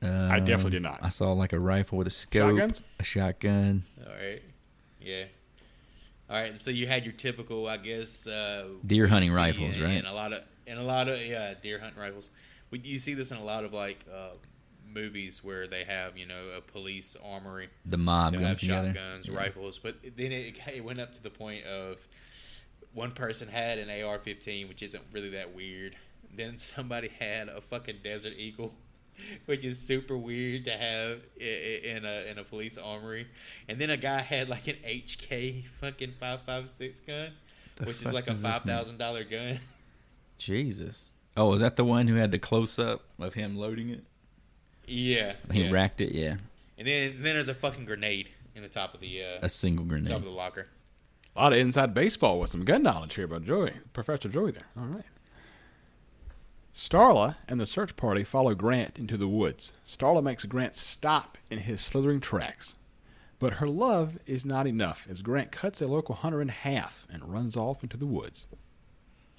S3: I definitely did not.
S2: I saw like a rifle with a scope,
S3: Shotguns?
S2: a shotgun.
S1: All right, yeah. All right, so you had your typical, I guess,
S2: Deer hunting
S1: see
S2: rifles, right?
S1: And a lot of deer hunting rifles. You see this in a lot of like movies where they have a police armory.
S2: The mob
S1: They'll
S2: guns
S1: have
S2: together.
S1: shotguns, rifles, but then it went up to the point of one person had an AR-15, which isn't really that weird. Then somebody had a fucking Desert Eagle, which is super weird to have in a police armory. And then a guy had like an HK fucking 5.56 gun, which is like a $5,000 gun.
S2: Jesus. Oh, is that the one who had the close up of him loading it?
S1: Yeah.
S2: He racked it, yeah.
S1: And then there's a fucking grenade in the top of the
S2: a single grenade.
S1: top of the locker.
S3: A lot of inside baseball with some gun knowledge here about Joey, Professor Joey there. All right. Starla and the search party follow Grant into the woods. Starla makes Grant stop in his slithering tracks. But her love is not enough as Grant cuts a local hunter in half and runs off into the woods.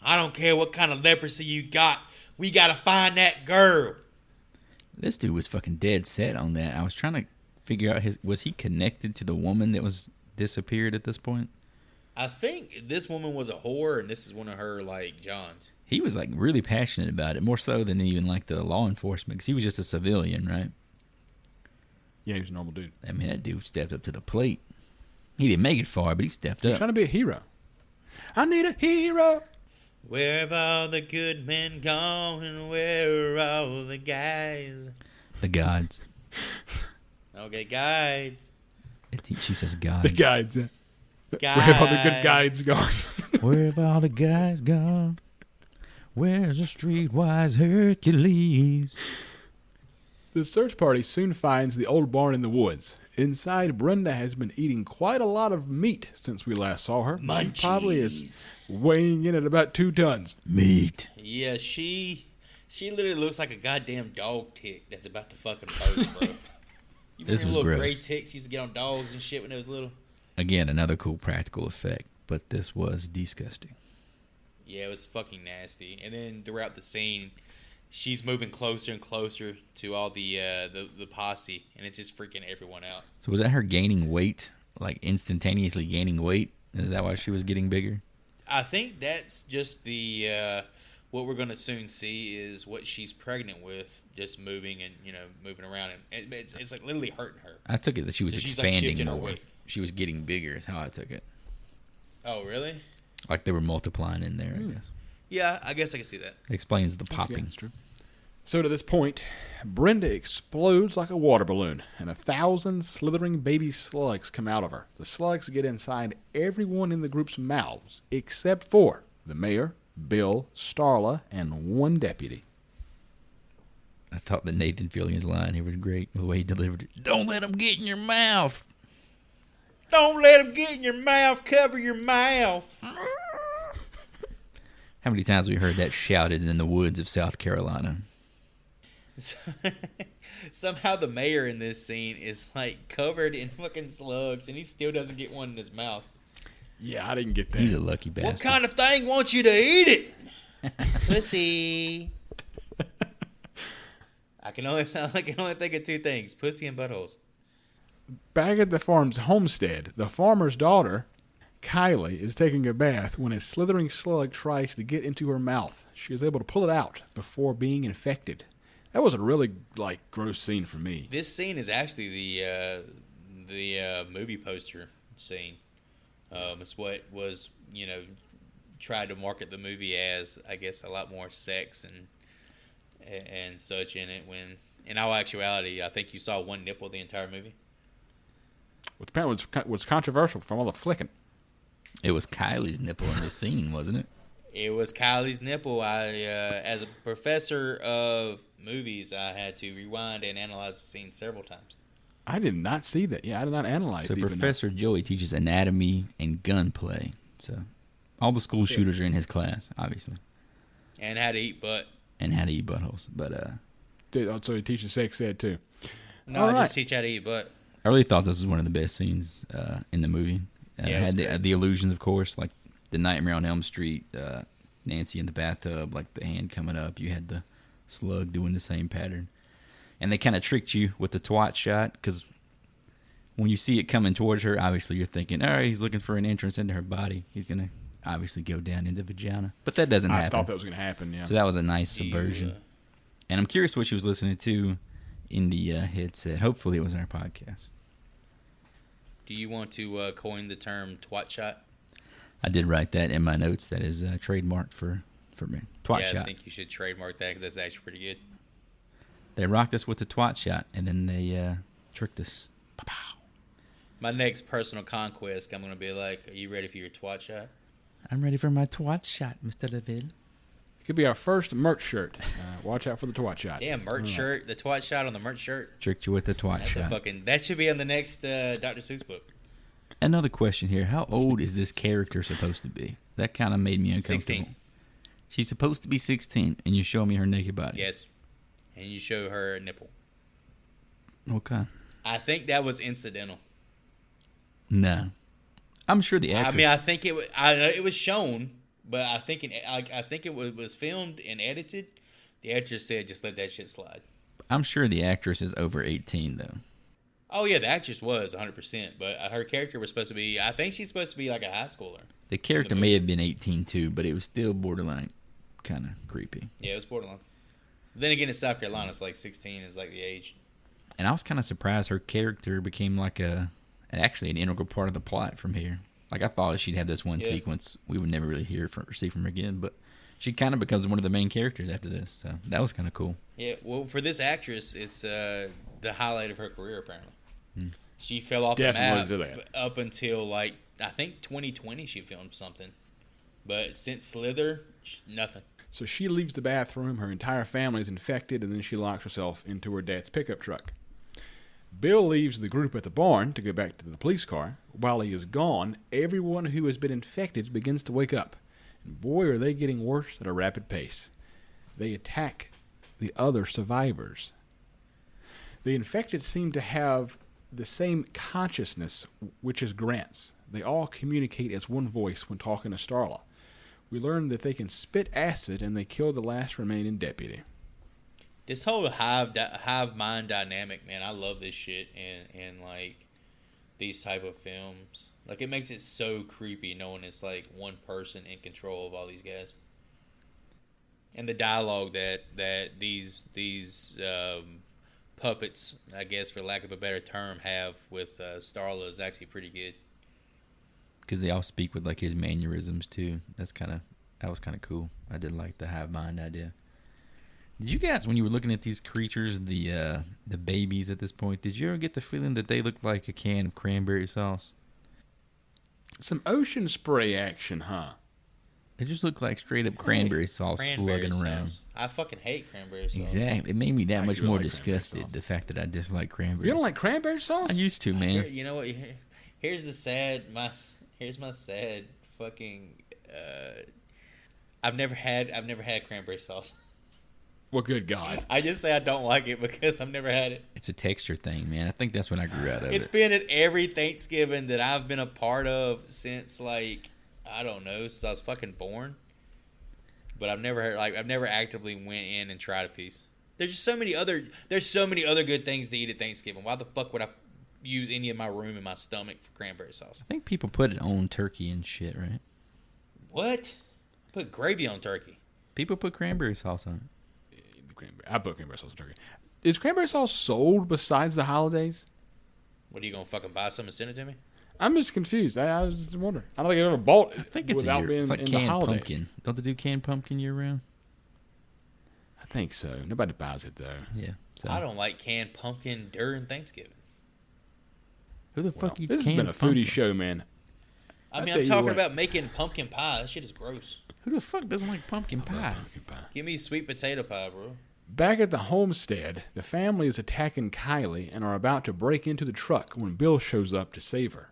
S1: I don't care what kind of leprosy you got. We got to find that girl.
S2: This dude was fucking dead set on that. I was trying to figure out was he connected to the woman that was disappeared at this point?
S1: I think this woman was a whore, and this is one of her, like, Johns.
S2: He was, like, really passionate about it, more so than even, like, the law enforcement, because he was just a civilian, right?
S3: Yeah, he was a normal dude.
S2: I mean, that dude stepped up to the plate. He didn't make it far, but he stepped up.
S3: He's trying to be a hero. I need a hero.
S1: Where have all the good men gone, and where are all the guys?
S2: The gods.
S1: Okay, guides.
S2: She says gods.
S3: The guides, yeah.
S1: Guides.
S3: Where have all the good guides gone?
S2: Where have all the guys gone? Where's the streetwise Hercules?
S3: The search party soon finds the old barn in the woods. Inside, Brenda has been eating quite a lot of meat since we last saw her.
S1: Munchies.
S3: She probably is weighing in at about 2 tons.
S2: Meat.
S1: Yeah, she literally looks like a goddamn dog tick that's about to fucking burst, bro. You
S2: This
S1: remember
S2: was
S1: little
S2: gross.
S1: gray ticks used to get on dogs and shit when they was little?
S2: Again, another cool practical effect, but this was disgusting.
S1: Yeah, it was fucking nasty. And then throughout the scene, she's moving closer and closer to all the posse, and it's just freaking everyone out.
S2: So was that her gaining weight, like instantaneously gaining weight? Is that why she was getting bigger?
S1: I think that's just the what we're going to soon see is what she's pregnant with, just moving and moving around, and it's like literally hurting her.
S2: I took it that she was
S1: So she's, like,
S2: expanding
S1: shifting her
S2: more.
S1: weight.
S2: She was getting bigger is how I took it.
S1: Oh, really?
S2: Like they were multiplying in there, I guess.
S1: Yeah, I guess I can see that.
S2: Explains the
S3: Yeah,
S2: popping.
S3: that's true. So to this point, Brenda explodes like a water balloon, and 1,000 slithering baby slugs come out of her. The slugs get inside everyone in the group's mouths, except for the mayor, Bill, Starla, and one deputy.
S2: I thought that Nathan Fillion's line here was great. The way he delivered it. Don't let them get in your mouth.
S1: Don't let them get in your mouth. Cover your mouth.
S2: How many times have we heard that shouted in the woods of South Carolina?
S1: Somehow the mayor in this scene is like covered in fucking slugs, and he still doesn't get one in his mouth.
S3: Yeah, I didn't get that.
S2: He's a lucky bastard.
S1: What kind of thing wants you to eat it? Pussy. I can only think of 2 things: pussy and buttholes.
S3: Back at the farm's homestead, the farmer's daughter, Kylie, is taking a bath when a slithering slug tries to get into her mouth. She is able to pull it out before being infected. That was a really, gross scene for me.
S1: This scene is actually the movie poster scene. It's what was, tried to market the movie as, I guess, a lot more sex and such in it. When in all actuality, I think you saw one nipple the entire movie.
S3: Which apparently was controversial from all the flicking.
S2: It was Kylie's nipple in this scene, wasn't it?
S1: It was Kylie's nipple. As a professor of movies, I had to rewind and analyze the scene several times.
S3: I did not see that. Yeah, I did not analyze
S2: So
S3: it.
S2: Professor Joey teaches anatomy and gunplay. So all the school shooters are in his class, obviously.
S1: And how to eat butt.
S2: And how to eat buttholes. But
S3: So he teaches sex ed too.
S1: No,
S3: All
S1: I
S3: right.
S1: just teach how to eat butt.
S2: I really thought this was one of the best scenes in the movie.
S1: Yeah,
S2: It
S1: it was
S2: had
S1: great.
S2: the illusions, of course, like the Nightmare on Elm Street, Nancy in the bathtub, like the hand coming up. You had the slug doing the same pattern. And they kind of tricked you with the twat shot, because when you see it coming towards her, obviously you're thinking, all right, he's looking for an entrance into her body. He's going to obviously go down into the vagina. But that doesn't
S3: I
S2: happen.
S3: thought that was going to happen, yeah.
S2: So that was a nice subversion. And I'm curious what she was listening to in the headset. Hopefully it was our podcast.
S1: Do you want to coin the term twat shot?
S2: I did write that in my notes. That is trademarked for me. Twat
S1: yeah,
S2: shot.
S1: I think you should trademark that because that's actually pretty good.
S2: They rocked us with the twat shot, and then they tricked us. Pow-pow.
S1: My next personal conquest, I'm going to be like, are you ready for your twat shot?
S2: I'm ready for my twat shot, Mr. DeVille.
S3: Could be our first merch shirt. Watch out for the twat shot.
S1: Damn, merch shirt. The twat shot on the merch shirt.
S2: Tricked you with the twat
S1: That's
S2: shot.
S1: that should be on the next Dr. Seuss book.
S2: Another question here. How old is this character supposed to be? That kind of made me uncomfortable.
S1: 16.
S2: She's supposed to be 16, and you show me her naked body.
S1: Yes. And you show her a nipple.
S2: Okay.
S1: I think that was incidental.
S2: No. I'm sure the actress...
S1: I mean, I think it was shown, but I think it was filmed and edited. The actress said, just let that shit slide.
S2: I'm sure the actress is over 18, though.
S1: Oh, yeah, the actress was 100%, but her character was supposed to be, I think she's supposed to be like a high schooler.
S2: The character may have been 18, too, but it was still borderline kind of creepy.
S1: Yeah, it was borderline. Then again, in South Carolina, it's like 16 is like the age.
S2: And I was kind of surprised her character became like actually an integral part of the plot from here. Like, I thought she'd have this one sequence we would never really see from her again, but she kind of becomes one of the main characters after this, so that was kind of cool.
S1: Yeah, well, for this actress, it's the highlight of her career, apparently.
S2: Hmm.
S1: She fell off
S3: Definitely
S1: the map up until, like, I think 2020 she filmed something. But since Slither, nothing.
S3: So she leaves the bathroom, her entire family is infected, and then she locks herself into her dad's pickup truck. Bill leaves the group at the barn to go back to the police car. While he is gone, everyone who has been infected begins to wake up. And boy, are they getting worse at a rapid pace. They attack the other survivors. The infected seem to have the same consciousness, which is Grant's. They all communicate as one voice when talking to Starla. We learn that they can spit acid, and they kill the last remaining deputy.
S1: This whole hive mind dynamic, man, I love this shit and like these type of films. Like, it makes it so creepy knowing it's like one person in control of all these guys. And the dialogue that these puppets, I guess for lack of a better term, have with Starla is actually pretty good.
S2: Because they all speak with like his mannerisms too. That was kind of cool. I did like the hive mind idea. Did you guys, when you were looking at these creatures, the babies at this point, did you ever get the feeling that they looked like a can of cranberry sauce?
S3: Some ocean spray action, huh?
S2: It just looked like straight up cranberry sauce slugging around.
S1: I fucking hate cranberry sauce.
S2: Exactly. It made me that much more
S3: like
S2: disgusted, the fact that I dislike cranberry
S3: You don't
S2: sauce.
S3: like cranberry sauce?
S2: I used to, man.
S1: You know what? Here's my sad fucking. I've never had cranberry sauce.
S3: Well, good God.
S1: I just say I don't like it because I've never had it.
S2: It's a texture thing, man. I think that's when I grew out of
S1: It's
S2: it.
S1: been at every Thanksgiving that I've been a part of since, like, I don't know, since I was fucking born. But I've never actively went in and tried a piece. There's so many other good things to eat at Thanksgiving. Why the fuck would I use any of my room in my stomach for cranberry sauce?
S2: I think people put it on turkey and shit, right?
S1: What? Put gravy on turkey.
S2: People put cranberry sauce on it.
S3: I put cranberry sauce on turkey. Is cranberry sauce sold besides the holidays?
S1: What, are you gonna fucking buy some and send it to me?
S3: I'm just confused. I was just wondering. I don't think I've ever bought it
S2: I think it's
S3: without
S2: a year.
S3: being
S2: It's like
S3: in the
S2: canned
S3: holidays.
S2: pumpkin. Don't they do canned pumpkin year round?
S3: I think so. Nobody buys it though.
S2: Yeah. So
S1: I don't like canned pumpkin during Thanksgiving.
S2: who the fuck eats
S3: This has
S2: canned
S3: been a
S2: pumpkin?
S3: foodie show, man.
S1: I
S3: I
S1: mean,
S3: tell
S1: I'm
S3: you
S1: talking
S3: what.
S1: about making pumpkin pie. That shit is gross.
S2: Who the fuck doesn't like pumpkin pie?
S3: Pumpkin pie.
S1: Give me sweet potato pie, bro.
S3: Back at the homestead, the family is attacking Kylie and are about to break into the truck when Bill shows up to save her.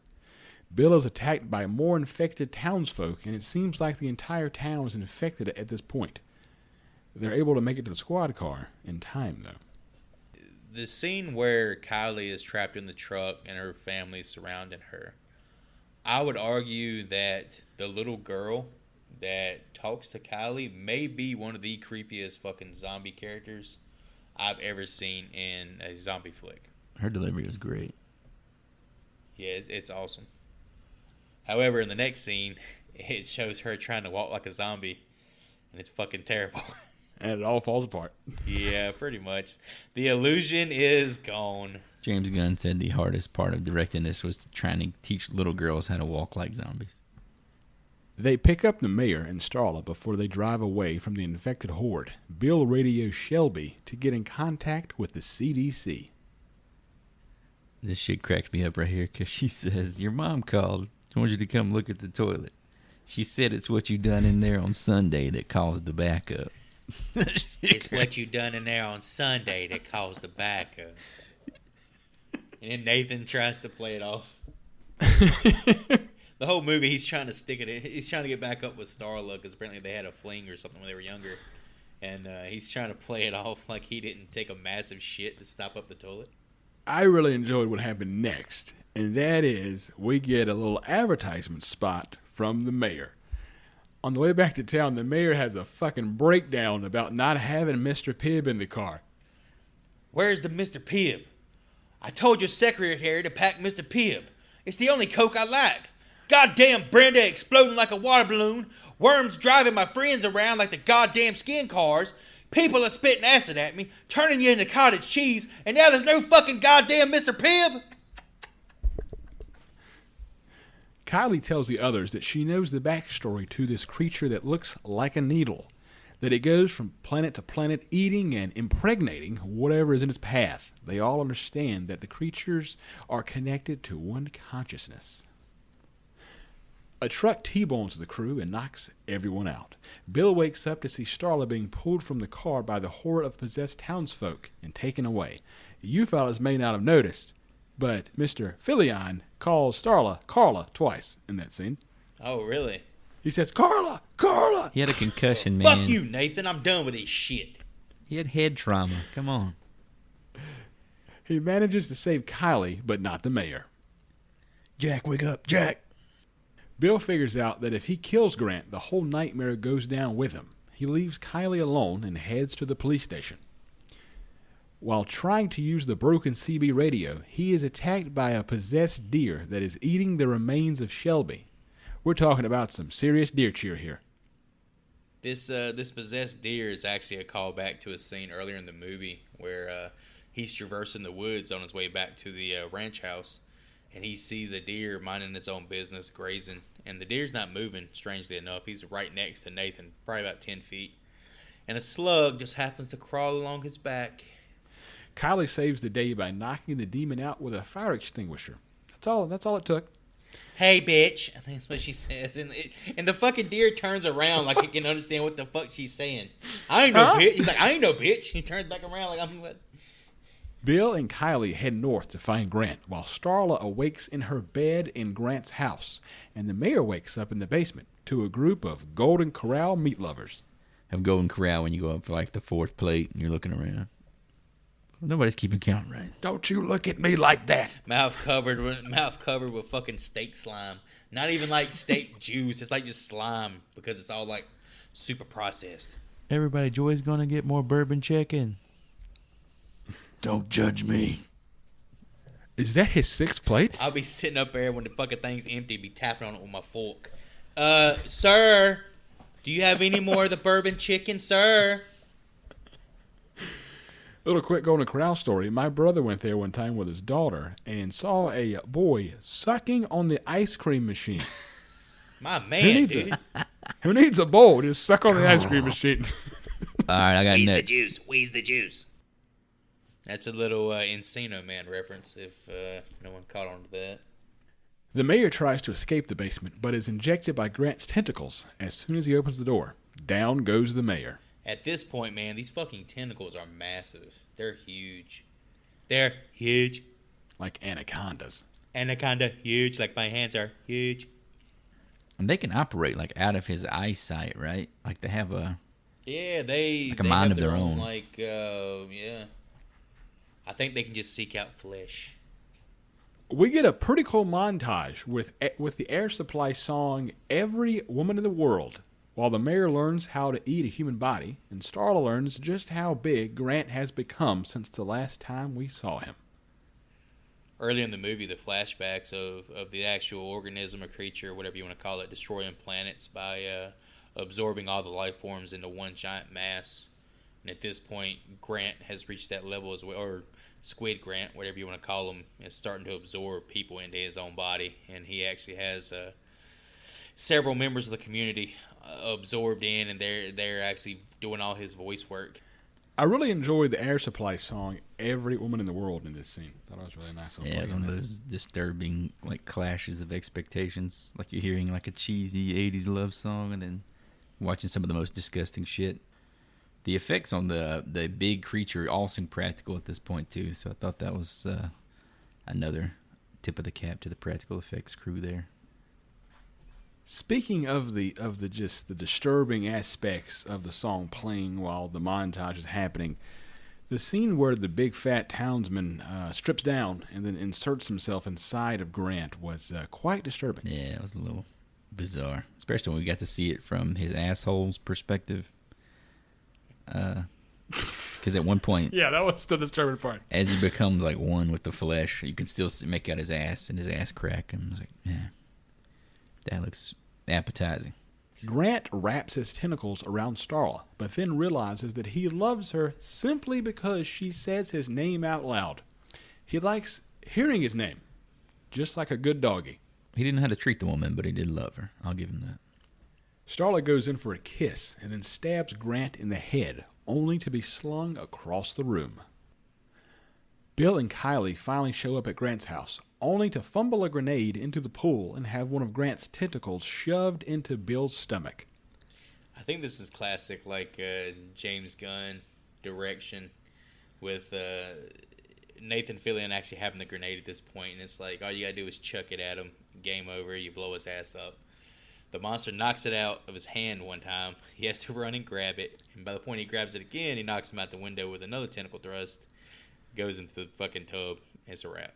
S3: Bill is attacked by more infected townsfolk, and it seems like the entire town is infected at this point. They're able to make it to the squad car in time, though.
S1: The scene where Kylie is trapped in the truck and her family is surrounding her, I would argue that the little girl that talks to Kylie may be one of the creepiest fucking zombie characters I've ever seen in a zombie flick.
S2: Her delivery was great.
S1: Yeah, it's awesome. However, in the next scene, it shows her trying to walk like a zombie, and it's fucking terrible.
S3: And it all falls apart.
S1: Yeah, pretty much. The illusion is gone.
S2: James Gunn said the hardest part of directing this was trying to teach little girls how to walk like zombies.
S3: They pick up the mayor and Starla before they drive away from the infected horde. Bill radios Shelby to get in contact with the CDC.
S2: This shit cracks me up right here because she says, your mom called. I want you to come look at the toilet. She said it's what you done in there on Sunday that caused the backup.
S1: It's what you done in there on Sunday that caused the backup. And then Nathan tries to play it off. The whole movie, he's trying to stick it in. He's trying to get back up with Starla because apparently they had a fling or something when they were younger. And he's trying to play it off like he didn't take a massive shit to stop up the toilet.
S3: I really enjoyed what happened next, and that is we get a little advertisement spot from the mayor. On the way back to town, the mayor has a fucking breakdown about not having Mr. Pibb in the car.
S1: Where's the Mr. Pibb? I told your secretary to pack Mr. Pibb. It's the only Coke I like. Goddamn Brenda exploding like a water balloon. Worms driving my friends around like the goddamn skin cars. People are spitting acid at me, turning you into cottage cheese, and now there's no fucking goddamn Mr. Pibb.
S3: Kylie tells the others that she knows the backstory to this creature that looks like a needle, that it goes from planet to planet eating and impregnating whatever is in its path. They all understand that the creatures are connected to one consciousness. A truck T-bones the crew and knocks everyone out. Bill wakes up to see Starla being pulled from the car by the horde of possessed townsfolk and taken away. You fellas may not have noticed, but Mr. Fillion calls Starla Carla twice in that scene.
S1: Oh, really?
S3: He says, Carla! Carla!
S2: He had a concussion, man.
S1: Fuck you, Nathan. I'm done with this shit.
S2: He had head trauma. Come on.
S3: He manages to save Kylie, but not the mayor.
S2: Jack, wake up. Jack!
S3: Bill figures out that if he kills Grant, the whole nightmare goes down with him. He leaves Kylie alone and heads to the police station. While trying to use the broken CB radio, he is attacked by a possessed deer that is eating the remains of Shelby. We're talking about some serious deer cheer here.
S1: This possessed deer is actually a callback to a scene earlier in the movie where he's traversing the woods on his way back to the ranch house, and he sees a deer minding its own business, grazing, and the deer's not moving, strangely enough. He's right next to Nathan, probably about 10 feet, and a slug just happens to crawl along his back.
S3: Kylie saves the day by knocking the demon out with a fire extinguisher. That's all it took.
S1: Hey, bitch. I think that's what she says. And the fucking deer turns around like he can understand what the fuck she's saying. I ain't no bitch. He's like, I ain't no bitch. He turns back around like, I'm what?
S3: Bill and Kylie head north to find Grant, while Starla awakes in her bed in Grant's house, and the mayor wakes up in the basement to a group of Golden Corral meat lovers.
S2: Have Golden Corral when you go up for like the fourth plate and you're looking around. Nobody's keeping count, right?
S3: Don't you look at me like that.
S1: Mouth covered with fucking steak slime. Not even like steak juice. It's like just slime because it's all like super processed.
S2: Everybody, Joy's gonna get more bourbon chicken. Don't judge me.
S3: Is that his sixth plate?
S1: I'll be sitting up there when the fucking thing's empty, be tapping on it with my fork. Sir, do you have any more of the bourbon chicken, sir?
S3: Little quick Golden Corral story. My brother went there one time with his daughter and saw a boy sucking on the ice cream machine.
S1: My man, dude.
S3: Who needs a bowl? Just suck on the ice cream machine.
S2: All right, I got
S1: Wheeze
S2: next.
S1: the juice. Wheeze the juice. That's a little Encino Man reference if no one caught on to that.
S3: The mayor tries to escape the basement, but is injected by Grant's tentacles as soon as he opens the door. Down goes the mayor.
S1: At this point, man, these fucking tentacles are massive. They're huge. They're huge.
S3: Like anacondas.
S1: Anaconda, huge. Like my hands are huge.
S2: And they can operate like out of his eyesight, right? Like they have a
S1: Yeah, they
S2: Like a mind
S1: have
S2: of their own.
S1: Like, yeah. I think they can just seek out flesh.
S3: We get a pretty cool montage with the Air Supply song "Every Woman in the World," while the mayor learns how to eat a human body, and Starla learns just how big Grant has become since the last time we saw him.
S1: Early in the movie, the flashbacks of the actual organism or creature, whatever you want to call it, destroying planets by absorbing all the life forms into one giant mass. And at this point, Grant has reached that level as well, or Squid Grant, whatever you want to call him, is starting to absorb people into his own body. And he actually has several members of the community absorbed in, and they're actually doing all his voice work.
S3: I really enjoyed the Air Supply song "Every Woman in the World" in this scene. Thought it was really nice.
S2: Yeah, it's one of those disturbing like clashes of expectations. Like you're hearing like a cheesy '80s love song, and then watching some of the most disgusting shit. The effects on the big creature all seem practical at this point too, so I thought that was another tip of the cap to the practical effects crew there.
S3: Speaking of the just the disturbing aspects of the song playing while the montage is happening, the scene where the big fat townsman strips down and then inserts himself inside of Grant was quite disturbing.
S2: Yeah, it was a little bizarre, especially when we got to see it from his asshole's perspective. Because at one point,
S3: Yeah, that was the disturbing part.
S2: as he becomes like one with the flesh, you can still make out his ass and his ass crack. And I was like, yeah, that looks appetizing.
S3: Grant wraps his tentacles around Starla, but then realizes that he loves her simply because she says his name out loud. He likes hearing his name, just like a good doggy.
S2: He didn't know how to treat the woman, but he did love her. I'll give him that.
S3: Starla goes in for a kiss and then stabs Grant in the head, only to be slung across the room. Bill and Kylie finally show up at Grant's house, only to fumble a grenade into the pool and have one of Grant's tentacles shoved into Bill's stomach.
S1: I think this is classic, like James Gunn direction with Nathan Fillion actually having the grenade at this point, and it's like all you gotta do is chuck it at him, game over, you blow his ass up. The monster knocks it out of his hand one time. He has to run and grab it, and by the point he grabs it again, he knocks him out the window with another tentacle thrust, goes into the fucking tub. It's a wrap.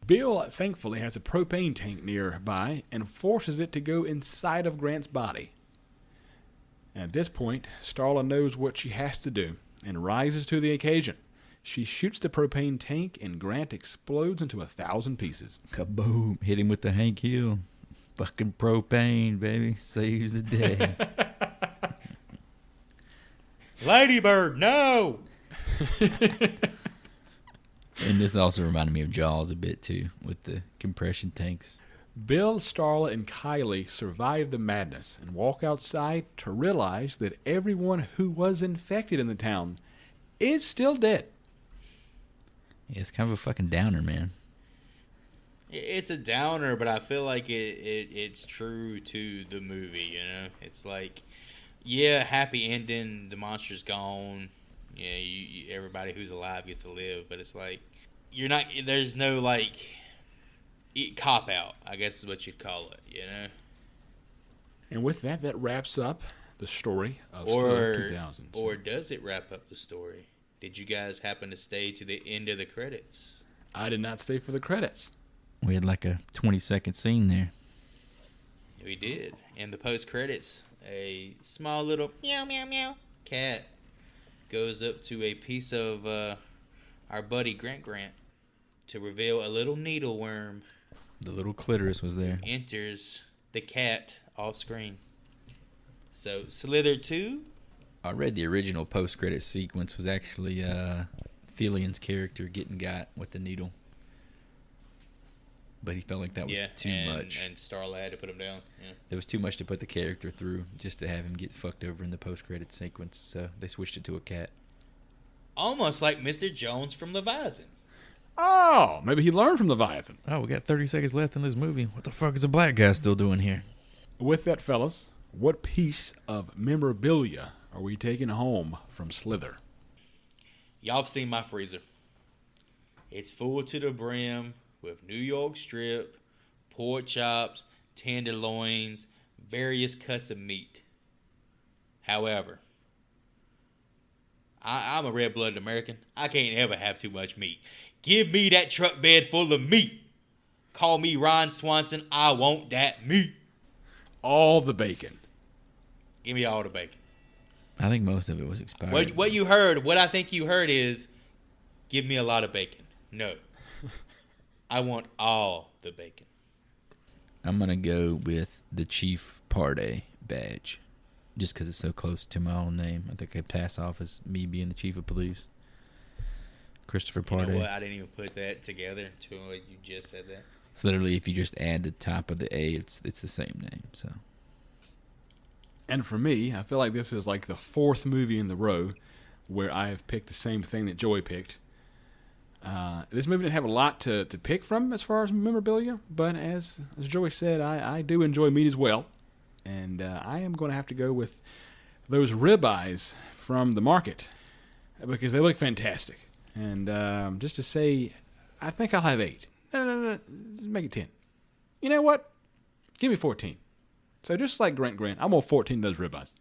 S3: Bill thankfully has a propane tank nearby and forces it to go inside of Grant's body. At this point, Starla knows what she has to do and rises to the occasion. She shoots the propane tank and Grant explodes into 1,000 pieces.
S2: Kaboom! Hit him with the Hank Hill. Fucking propane, baby. Saves the day.
S1: Ladybird, no!
S2: And this also reminded me of Jaws a bit, too, with the compression tanks.
S3: Bill, Starla, and Kylie survive the madness and walk outside to realize that everyone who was infected in the town is still dead.
S2: Yeah, it's kind of a fucking downer, man.
S1: It's a downer, but I feel like it's true to the movie, you know? It's like, yeah, happy ending, the monster's gone, yeah, everybody who's alive gets to live, but it's like, there's no, like, cop-out, I guess is what you'd call it, you know?
S3: And with that wraps up the story of Slither 2000.
S1: Or does it wrap up the story? Did you guys happen to stay to the end of the credits?
S3: I did not stay for the credits.
S2: We had like a 20-second scene there.
S1: We did. In the post-credits, a small little meow, meow, meow cat goes up to a piece of our buddy Grant to reveal a little needleworm.
S2: The little clitoris was there.
S1: Enters the cat off screen. So, Slither 2?
S2: I read the original post-credit sequence was actually Fillion's character getting got with the needle. But he felt like that was too much.
S1: And Starla had to put him down. Yeah.
S2: There was too much to put the character through just to have him get fucked over in the post-credit sequence, so they switched it to a cat.
S1: Almost like Mr. Jones from Leviathan.
S3: Oh, maybe he learned from Leviathan.
S2: Oh, we got 30 seconds left in this movie. What the fuck is a black guy still doing here?
S3: With that, fellas, what piece of memorabilia are we taking home from Slither?
S1: Y'all have seen my freezer. It's full to the brim with New York strip, pork chops, tenderloins, various cuts of meat. However, I'm a red-blooded American. I can't ever have too much meat. Give me that truck bed full of meat. Call me Ron Swanson. I want that meat.
S3: All the bacon.
S1: Give me all the bacon.
S2: I think most of it was expired.
S1: What I think you heard is, give me a lot of bacon. No. I want all the bacon.
S2: I'm going to go with the Chief Parday badge. Just because it's so close to my own name. I think I'd pass off as me being the chief of police. Christopher Parday.
S1: You know what? I didn't even put that together until you just said that.
S2: It's literally, if you just add the top of the A, it's the same name. So.
S3: And for me, I feel like this is like the fourth movie in the row where I have picked the same thing that Joey picked. This movie didn't have a lot to pick from as far as memorabilia, but as Joey said, I do enjoy meat as well. And I am going to have to go with those ribeyes from the market because they look fantastic. And just to say, I think I'll have 8. No, just make it 10. You know what? Give me 14. So just like Grant, I'm on 14 of those ribeyes.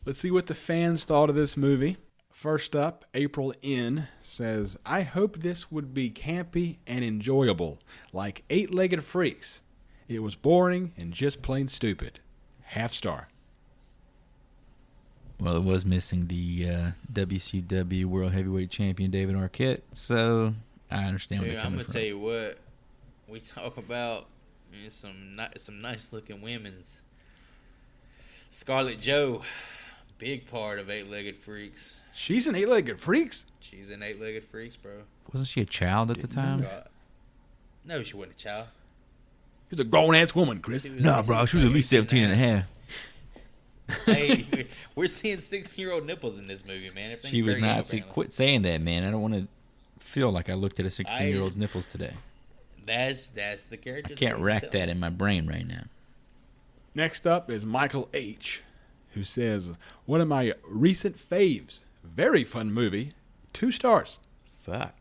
S3: Let's see what the fans thought of this movie. First up, April N says, I hope this would be campy and enjoyable, like 8-Legged Freaks. It was boring and just plain stupid. Half star.
S2: Well, it was missing the WCW World Heavyweight Champion David Arquette, so I understand where they're coming from.
S1: I'm gonna tell you what, we talk about some nice looking women's. Scarlett Joe, big part of 8-Legged Freaks.
S3: She's in 8-Legged Freaks?
S1: She's in 8-Legged Freaks, bro.
S2: Wasn't she a child at the time?
S1: No, she wasn't a child.
S3: She's a grown-ass woman, Chris.
S2: No, bro, she was at least 17 and a half.
S1: Hey, we're seeing 16-year-old nipples in this movie, man.
S2: She was not. See, quit saying that, man. I don't want to feel like I looked at a 16-year-old's nipples today.
S1: That's the character.
S2: I can't rack that in my brain right now.
S3: Next up is Michael H., who says, one of my recent faves. Very fun movie. 2 stars.
S2: Fuck.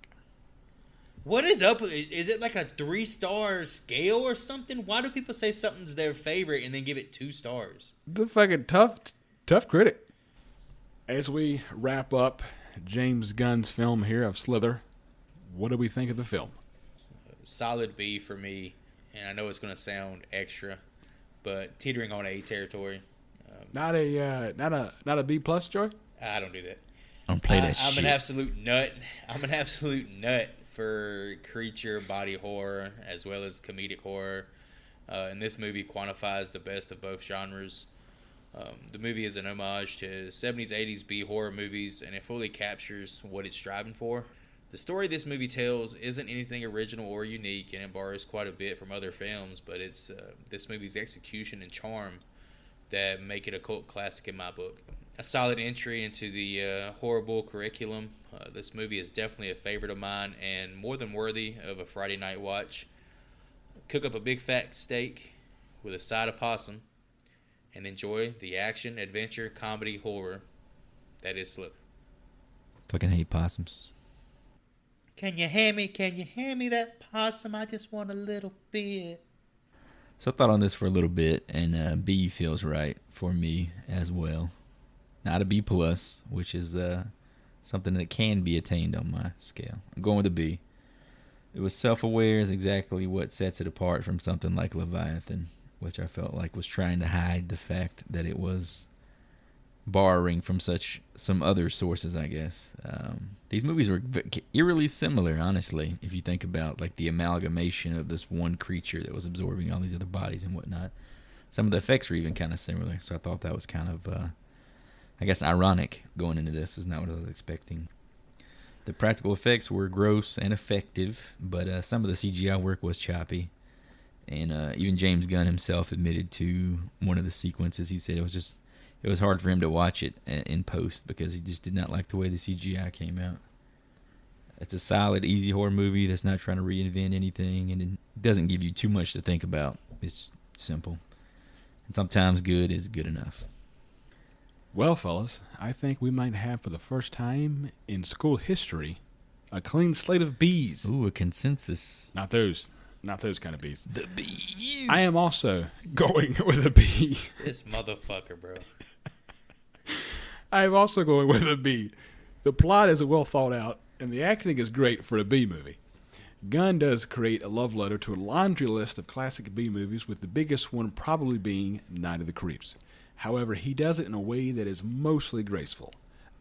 S1: What is up with it? Is it like a 3-star scale or something? Why do people say something's their favorite and then give it 2 stars?
S3: The fucking tough critic. As we wrap up James Gunn's film here of Slither, what do we think of the film?
S1: Solid B for me, and I know it's going to sound extra, but teetering on A territory.
S3: Not a B plus, Joy?
S1: I don't do that.
S2: I don't play that shit.
S1: I'm an absolute nut for creature body horror as well as comedic horror, and this movie quantifies the best of both genres. The movie is an homage to 70s, 80s B horror movies, and it fully captures what it's striving for. The story this movie tells isn't anything original or unique, and it borrows quite a bit from other films, but it's this movie's execution and charm that make it a cult classic in my book. A solid entry into the HorrorBull curriculum. This movie is definitely a favorite of mine and more than worthy of a Friday night watch. Cook up a big fat steak with a side of possum and enjoy the action, adventure, comedy, horror that is Slither.
S2: Fucking hate possums.
S1: Can you hand me that possum? I just want a little bit.
S2: So I thought on this for a little bit, and B feels right for me as well. Not a B plus, which is something that can be attained on my scale. I'm going with a B. It was self-aware is exactly what sets it apart from something like Leviathan, which I felt like was trying to hide the fact that it was borrowing from some other sources, I guess. These movies were eerily similar, honestly, if you think about like the amalgamation of this one creature that was absorbing all these other bodies and whatnot. Some of the effects were even kind of similar, so I thought that was kind of, I guess, ironic going into this. Is not what I was expecting. The practical effects were gross and effective, but some of the CGI work was choppy. And even James Gunn himself admitted to one of the sequences. He said it was hard for him to watch it in post because he just did not like the way the CGI came out. It's a solid, easy horror movie that's not trying to reinvent anything, and it doesn't give you too much to think about. It's simple. And sometimes good is good enough.
S3: Well, fellas, I think we might have, for the first time in school history, a clean slate of Bs.
S2: Ooh, a consensus.
S3: Not those kind of Bs.
S2: The Bs.
S3: I am also going with a B.
S1: This motherfucker, bro.
S3: I am also going with a B. The plot is well thought out, and the acting is great for a B movie. Gunn does create a love letter to a laundry list of classic B movies, with the biggest one probably being Night of the Creeps. However, he does it in a way that is mostly graceful.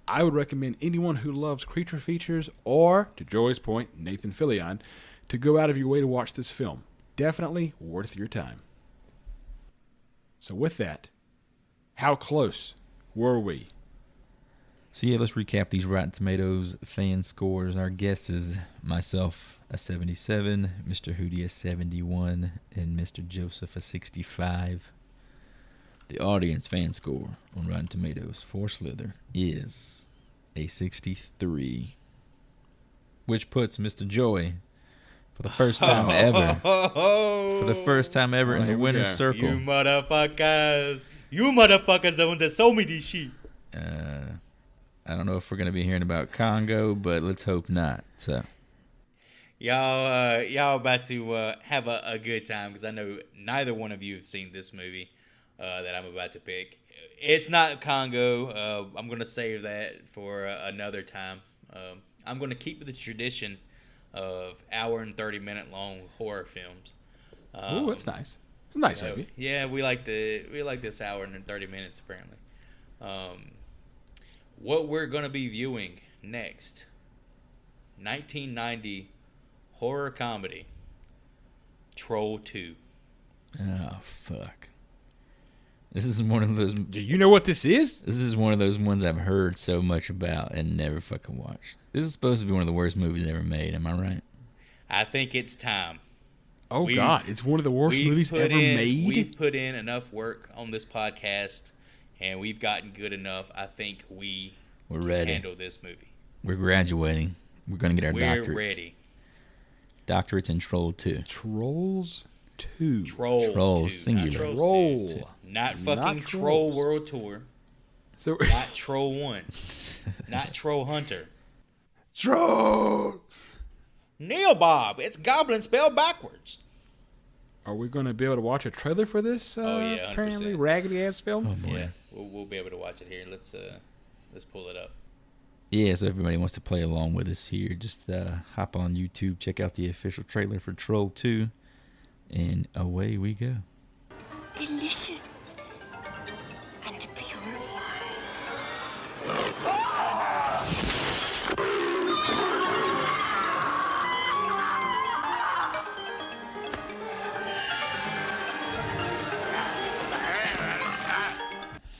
S3: I would recommend anyone who loves creature features, or, to Joy's point, Nathan Fillion, to go out of your way to watch this film. Definitely worth your time. So with that, how close were we?
S2: So yeah, let's recap these Rotten Tomatoes fan scores. Our guess is myself a 77, Mr. Hootie a 71, and Mr. Joseph a 65. The audience fan score on Rotten Tomatoes for Slither is a 63, which puts Mr. Joy for the first time ever, in the winner's circle.
S1: You motherfuckers don't tell me this shit.
S2: I don't know if we're going to be hearing about Congo, but let's hope not. So,
S1: y'all about to have a good time, because I know neither one of you have seen this movie that I'm about to pick. It's not Congo. I'm going to save that for another time. I'm going to keep the tradition of hour and 30-minute long horror films.
S3: Ooh, that's nice. It's nice of you.
S1: Yeah, we like this hour and 30 minutes apparently. What we're going to be viewing next, 1990 horror comedy, Troll 2.
S2: Oh, fuck. This is one of those...
S3: Do you know what this is?
S2: This is one of those ones I've heard so much about and never fucking watched. This is supposed to be one of the worst movies ever made, am I right?
S1: I think it's time.
S3: Oh, God. It's one of the worst movies ever made?
S1: We've put in enough work on this podcast, and we've gotten good enough. I think we're
S2: ready.
S1: Handle this movie.
S2: We're graduating. We're going to get our doctorates.
S1: We're ready.
S2: Doctorates in Troll 2.
S3: Trolls 2.
S2: Troll
S1: 2.
S2: singular.
S1: Not
S3: Troll.
S1: 2. Not fucking
S3: Not
S1: Troll
S3: Trolls.
S1: World Tour.
S3: So
S1: Not Troll 1. Not Troll Hunter.
S3: Troll.
S1: Neil Bob, it's Goblin spelled backwards.
S3: Are we going to be able to watch a trailer for this
S1: Oh, yeah, 100%.
S3: apparently raggedy-ass film?
S2: Oh, boy.
S1: Yeah, we'll be able to watch it here. Let's pull it up.
S2: Yeah, so everybody wants to play along with us here. Just hop on YouTube, check out the official trailer for Troll 2, and away we go.
S4: Delicious and purifying.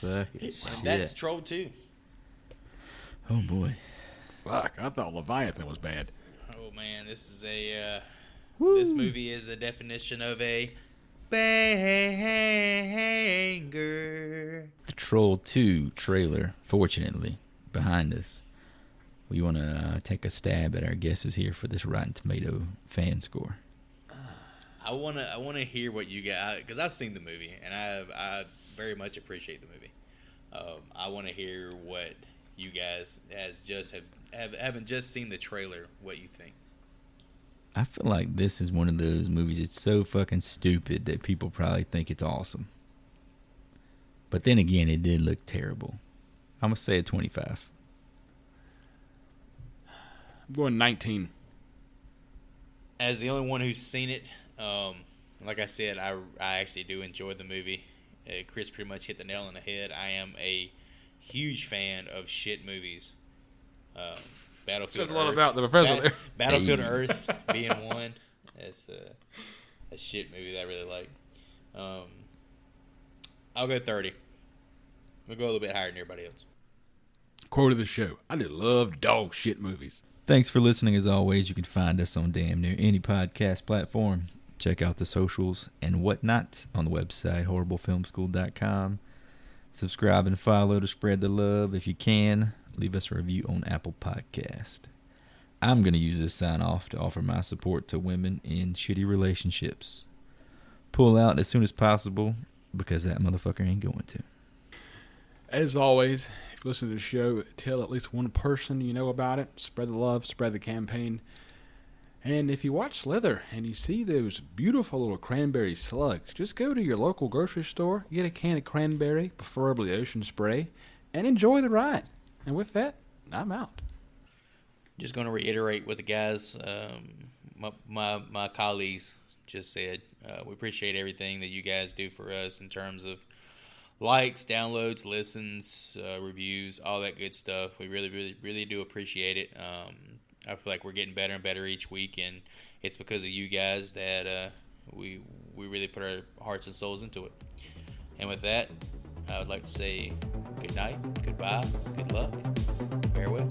S2: Fuck it.
S1: That's Troll 2.
S2: Oh, boy.
S3: Fuck, I thought Leviathan was bad.
S1: Oh man, this is this movie is the definition of a banger.
S2: The Troll 2 trailer, fortunately, behind us. We want to take a stab at our guesses here for this Rotten Tomato fan score.
S1: I wanna hear what you got, because I've seen the movie and I very much appreciate the movie. I want to hear what you guys haven't just seen the trailer, what you think.
S2: I feel like this is one of those movies, it's so fucking stupid that people probably think it's awesome. But then again, it did look terrible. I'm going to say a 25.
S3: I'm going 19.
S1: As the only one who's seen it, like I said, I actually do enjoy the movie. Chris pretty much hit the nail on the head. I am a huge fan of shit movies. Battlefield
S3: Says a lot
S1: Earth.
S3: about the professor there.
S1: Battlefield Earth being one. That's a shit movie that I really like. I'll go 30. We'll go a little bit higher than everybody else.
S3: Quote of the show. I just love dog shit movies.
S2: Thanks for listening. As always, you can find us on damn near any podcast platform. Check out the socials and whatnot on the website, horriblefilmschool.com. Subscribe and follow to spread the love. If you can, leave us a review on Apple Podcast. I'm going to use this sign off to offer my support to women in shitty relationships. Pull out as soon as possible, because that motherfucker ain't going to.
S3: As always, if you listen to the show, tell at least one person you know about it. Spread the love, spread the campaign. And if you watch Slither and you see those beautiful little cranberry slugs, just go to your local grocery store, get a can of cranberry, preferably ocean spray, and enjoy the ride. And with that, I'm out.
S1: just going to reiterate what the guys, my colleagues just said. We appreciate everything that you guys do for us in terms of likes, downloads, listens, reviews, all that good stuff. We really do appreciate it. I feel like we're getting better and better each week, and it's because of you guys that we really put our hearts and souls into it. And with that, I would like to say good night, goodbye, good luck, farewell.